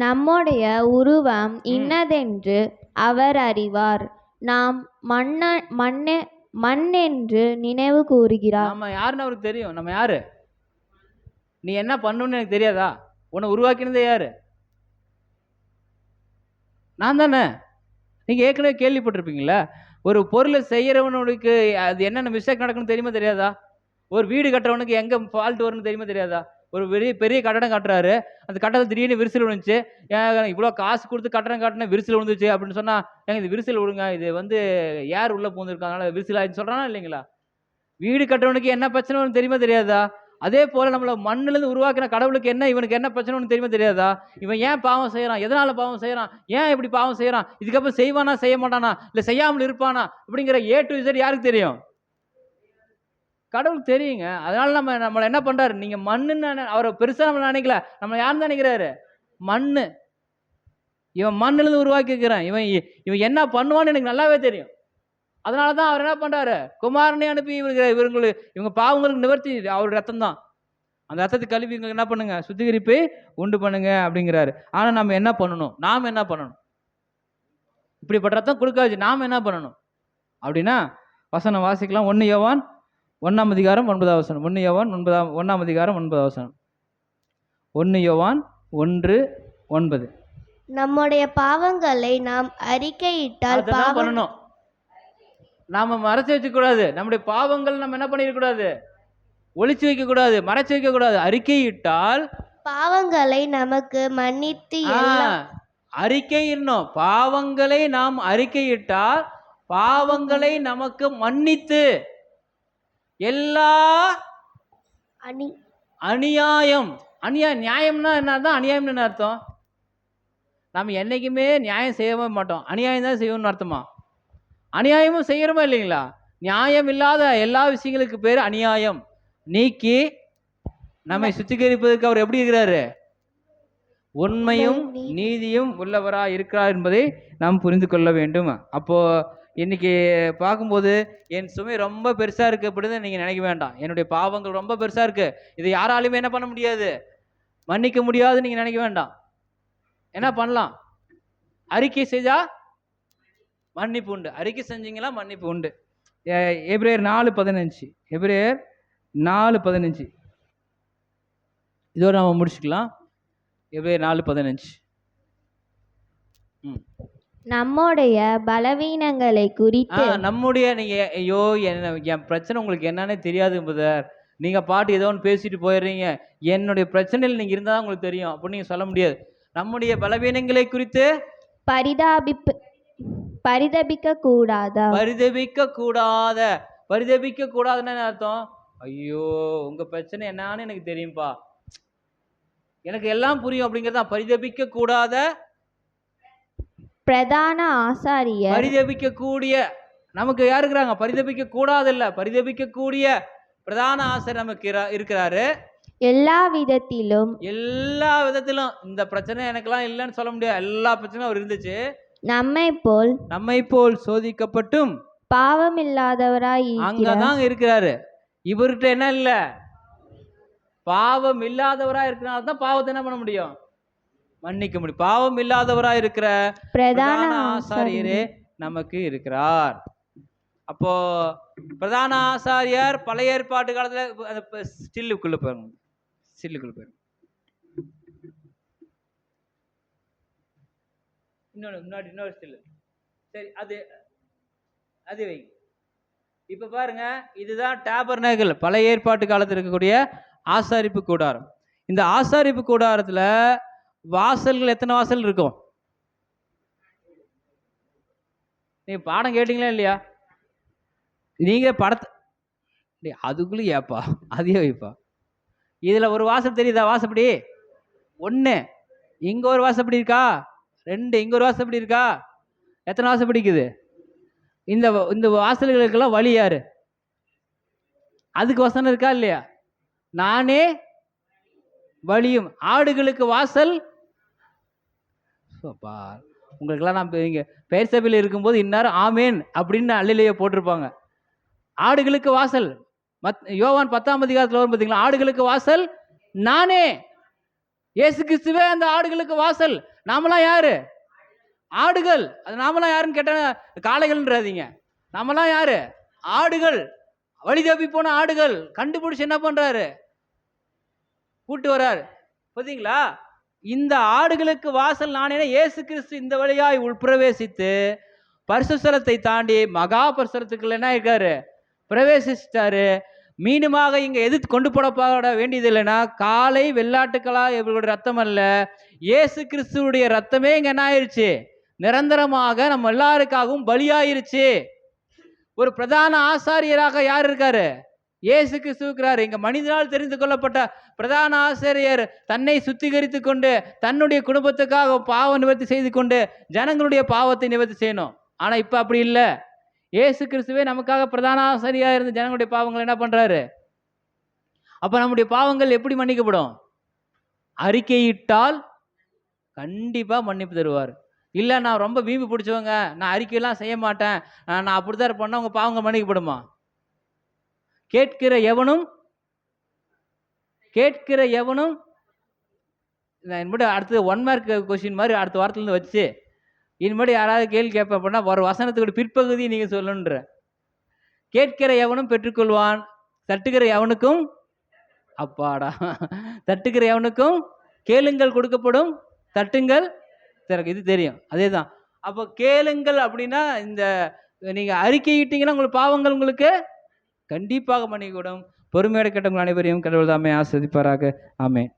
S5: நம்முடைய உருவம் இன்னதென்று அவர் அறிவார், நாம் மண் என்று நினைவு கூறுகிறார்.
S2: நம்ம யாருன்னு அவருக்கு தெரியும். நம்ம யாரு? நீ என்ன பண்ணணும்னு எனக்கு தெரியாதா? உன்னை உருவாக்கினதே யாரு? நான் தானே. நீங்க ஏற்கனவே கேள்விப்பட்டிருப்பீங்களா? ஒரு பொருளை செய்யறவனுக்கு அது என்னென்ன மிஸ்டேக் நடக்குன்னு தெரியுமா தெரியாதா? ஒரு வீடு கட்டுறவனுக்கு எங்க ஃபால்ட் வரும்னு தெரியுமா தெரியாதா? ஒரு பெரிய கட்டடம் கட்டுறாரு, அந்த கட்டடம் திடீர்னு விரிசல் விழுந்துச்சு, இவ்வளோ காசு கொடுத்து கட்டடம் கட்டின விரிசல் விழுந்துச்சு அப்படின்னு சொன்னா, ஏங்க இது விரிசல் விடுங்க, இது வந்து ஏர் உள்ள பூந்துருக்காங்க விரிசல் ஆயிடுச்சு சொல்றானா இல்லைங்களா? வீடு கட்டுறவனுக்கு என்ன பிரச்சனை தெரியுமா தெரியாதா? அதே போல நம்மள மண்ணிலிருந்து உருவாக்கின கடவுளுக்கு என்ன, இவனுக்கு என்ன பிரச்சனை தெரியுமா தெரியாதா? இவன் ஏன் பாவம் செய்யறான், எதனால பாவம் செய்யறான், ஏன் இப்படி பாவம் செய்யறான், இதுக்கப்புறம் செய்வானா செய்ய மாட்டானா, இல்ல செய்யாமல் இருப்பானா அப்படிங்கிற A to Z யாருக்கு தெரியும்? கடவுளுக்கு தெரியுங்க. அதனால நம்மளை என்ன பண்றாரு, நீங்க மண்ணுன்னு அவரை பெருசா நம்ம நினைக்கல, நம்ம யாருன்னு நினைக்கிறாரு? மண்ணு. இவன் மண்ணிலிருந்து உருவாக்கி இருக்கிறான், இவன் என்ன பண்ணுவான்னு எனக்கு நல்லாவே தெரியும். அதனாலதான் அவர் என்ன பண்றாரு, குமாரனை அனுப்பி இவங்க பாவங்களுக்கு நிவர்த்தி அவர் ரத்தம் தான், அந்த ரத்தத்தை கழுவி என்ன பண்ணுங்க, சுத்திகரிப்பு உண்டு பண்ணுங்க அப்படிங்கிறாரு. ஆனா நம்ம என்ன பண்ணணும், நாம என்ன பண்ணணும்? இப்படிப்பட்ட ரத்தம் கொடுக்காது, நாம என்ன பண்ணணும் அப்படின்னா வசனம் வாசிக்கலாம். 1 யோவான் 1:9. 1 யோவான் 1:9. 1 யோவான் 1:9.
S4: நம்முடைய பாவங்களை நாம் அறிக்கையிட்டால்
S2: பண்ணணும். நாம மறைச்சு வைக்க கூடாது. நம்முடைய பாவங்கள் நம்ம என்ன பண்ணிட கூடாது, ஒளிச்சு வைக்க கூடாது, மறைச்சு வைக்க கூடாது. அறிக்கையிட்டால்
S4: பாவங்களை நமக்கு மன்னித்து
S2: அறிக்கையிடணும். பாவங்களை நாம் அறிக்கையிட்டால் பாவங்களை நமக்கு மன்னித்து எல்லா அநியாயம் நியாயம்னா என்னதான், அநியாயம்னு என்ன அர்த்தம்? நம்ம என்னைக்குமே நியாயம் செய்யவே மாட்டோம், அநியாயம் தான் செய்யணும்னு அர்த்தமா? அநியாயமும் செய்யறோமா இல்லைங்களா? நியாயம் இல்லாத எல்லா விஷயங்களுக்கு பேர் அநியாயம் நீக்கி நம்மை சுத்திகரிப்பதற்கு அவர் எப்படி இருக்கிறாரு? உண்மையும் நீதியும் உள்ளவரா இருக்கிறார் என்பதை நாம் புரிந்து கொள்ள வேண்டும். அப்போ இன்னைக்கு பார்க்கும்போது என் சுமை ரொம்ப பெருசா இருக்கு அப்படின்னு நீங்க நினைக்க வேண்டாம். என்னுடைய பாவங்கள் ரொம்ப பெருசா இருக்கு, இது யாராலுமே என்ன பண்ண முடியாது, மன்னிக்க முடியாது நீங்க நினைக்க வேண்டாம். என்ன பண்ணலாம்? அறிக்கை செய்தா மன்னிப்பு உண்டு. அறிக்கை செஞ்சீங்களா மன்னிப்பு உண்டு. எபிரேயர் 4:15. எபிரேயர் 4:15 இதோட நம்ம முடிச்சுக்கலாம். எபிரேயர் 4:15.
S1: ம்.
S5: நம்முடைய பலவீனங்களை குறித்து
S1: நம்முடைய நீங்க ஐயோ என் பிரச்சனை உங்களுக்கு என்னன்னே தெரியாது பிரதர், நீங்க பாட்டு ஏதோ ஒன்று பேசிட்டு போயிடுறீங்க, என்னுடைய பிரச்சனையில் நீங்க இருந்தால் தான் உங்களுக்கு தெரியும் அப்படின்னு நீங்க சொல்ல முடியாது. நம்முடைய பலவீனங்களை குறித்து
S5: பரிதபிக்க கூடாதா?
S1: பரிதபிக்க கூடாதுன்னு என்ன அர்த்தம்? ஐயோ உங்க பிரச்சனை என்னன்னு எனக்கு தெரியும்பா, எனக்கு எல்லாம் புரியும் அப்படிங்கிறதா பரிதபிக்க கூடாத.
S5: பிரதான ஆசாரியர்
S1: பரிதபிக்க கூடிய நமக்கு யார் இருக்கிறாங்க? பரிதபிக்க கூடாது இல்ல, பரிதபிக்க கூடிய பிரதான ஆசிரியர் நமக்கு இருக்கிறாரு.
S5: எல்லா விதத்திலும்
S1: இந்த பிரச்சனை எனக்கெல்லாம் இல்லைன்னு சொல்ல முடியாது, எல்லா பிரச்சனையும் அவர் இருந்துச்சு.
S5: நம்மை
S1: போல் சோதிக்கப்பட்டும்
S5: பாவம் இல்லாதவராய்
S1: அங்கதான் இருக்கிறாரு. இவர்கிட்ட என்ன இல்ல? பாவம் இல்லாதவரா இருக்கிறனால தான் பாவத்தை என்ன பண்ண முடியும்? மன்னிக்க முடியும். பாவம் இல்லாதவரா இருக்கிற பிரதான ஆசாரியரே நமக்கு இருக்கிறார். அப்போ பிரதான ஆசாரியர் பழைய ஏற்பாட்டு காலத்துல ஸ்டில்லுக்குள்ள போயிருங்க, ஸ்டில்லுக்குள்ள போயிருங்க. இன்னொரு ஸ்டில். சரி, அது வைங்க. இப்ப பாருங்க, இதுதான் டேபர்னேக்கிள், பழைய ஏற்பாட்டு காலத்தில் இருக்கக்கூடிய ஆசாரிப்பு கூடாரம். இந்த ஆசாரிப்பு கூடாரத்துல வாசல்கள் எத்தனை வாசல் இருக்கும்? நீங்க பாடம் கேட்டீங்களா இல்லையா? நீங்க படத்தை அதுக்குள்ள ஏப்பா அதே வைப்பா. இதுல ஒரு வாசல் தெரியுதா? வாசப்படி 1, இங்க ஒரு வாசப்படி இருக்கா? 2, இங்க ஒரு வாசப்படி இருக்கா? எத்தனை வாசப்படி இருக்குது? இந்த வாசல்களுக்கெல்லாம் வழி யாரு? அதுக்கு வசனம் இருக்கா இல்லையா? நானே வழியும் ஆடுகளுக்கு வாசல். உங்களுக்கெல்லாம் நான் இங்க பெயர் சபையில் இருக்கும்போது இன்னாரும் ஆமேன் அப்படின்னு அல்லையிலேயே போட்டிருப்பாங்க. ஆடுகளுக்கு வாசல் யோவான் 10ஆம் அதிகாரத்தில் வரும் பார்த்தீங்களா? ஆடுகளுக்கு வாசல் நானே. இயேசு கிறிஸ்துவே அந்த ஆடுகளுக்கு வாசல். நாமெல்லாம் யாரு? ஆடுகள். அது நாமெல்லாம் யாருன்னு கேட்டா காளைகள்ன்றாதீங்க. நாமெல்லாம் யாரு? ஆடுகள். வழி தப்பி போன ஆடுகள். கண்டுபிடிச்சு என்ன பண்றாரு? கூட்டு வர்றாரு. பார்த்தீங்களா? இந்த ஆடுகளுக்கு வாசல் நானே. இயேசு கிறிஸ்து இந்த வழியாய் உள்பிரவேசித்து பரிசுத்தலத்தை தாண்டி மகா பரிசுத்தலத்துக்குள்ள என்ன இருக்காரு? பிரவேசிச்சிட்டாரு. மீனுமாக இங்க எது கொண்டு போடப்பட வேண்டியது இல்லைன்னா காளை வெள்ளாட்டுக்களா இவர்களுடைய ரத்தம் அல்ல, இயேசு கிறிஸ்துடைய ரத்தமே இங்க என்ன ஆயிருச்சு? நிரந்தரமாக நம்ம எல்லாருக்காகவும் பலியாயிருச்சு. ஒரு பிரதான ஆசாரியராக யார் இருக்காரு? இயேசு கிறிஸ்து இருக்கிறார். இங்க மனிதனால் தெரிந்து கொள்ளப்பட்ட பிரதான ஆசிரியர் தன்னை சுத்திகரித்து கொண்டு தன்னுடைய குடும்பத்துக்காக பாவ நிவர்த்தி செய்து கொண்டு ஜனங்களுடைய பாவத்தை நிவர்த்தி செய்யணும். ஆனா இப்ப அப்படி இல்லை. இயேசு கிறிஸ்துவே நமக்காக பிரதான ஆசாரியா இருந்து ஜனங்களுடைய பாவங்களை என்ன பண்றாரு? அப்ப நம்முடைய பாவங்கள் எப்படி மன்னிக்கப்படும்? அறிக்கையிட்டால் கண்டிப்பா மன்னிப்பு தருவார். இல்லை நான் ரொம்ப வீம்பு பிடிச்சவங்க, நான் அறிக்கையெல்லாம் செய்ய மாட்டேன், நான் அப்படித்தான் இருப்பேன்னா உங்க பாவங்கள் மன்னிக்கப்படுமா? கேட்கிற எவனும் இனிமேட்டு அடுத்து 1 மார்க் கொஸ்டின் மாதிரி அடுத்த வாரத்துலேருந்து வச்சு இனிமேட்டு யாராவது கேள்வி கேட்பேன் அப்படின்னா ஒரு வசனத்துக்கு பிற்பகுதி நீங்கள் சொல்லணுன்ற. கேட்கிற எவனும் பெற்றுக்கொள்வான், தட்டுகிற எவனுக்கும் அப்பாடா தட்டுகிற எவனுக்கும் கேளுங்கள் கொடுக்கப்படும், தட்டுங்கள் திறக்கும். இது தெரியும். அதே தான். அப்போ கேளுங்கள் அப்படின்னா இந்த நீங்கள் அறிக்கையிட்டீங்கன்னா உங்களுக்கு பாவங்கள் உங்களுக்கு கண்டிப்பாக மன்னிக்கப்படும். பொறுமையோட கேட்டவங்கள் அனைவரையும் கடவுள் தாமே ஆசீர்வதிப்பாராக. ஆமென்.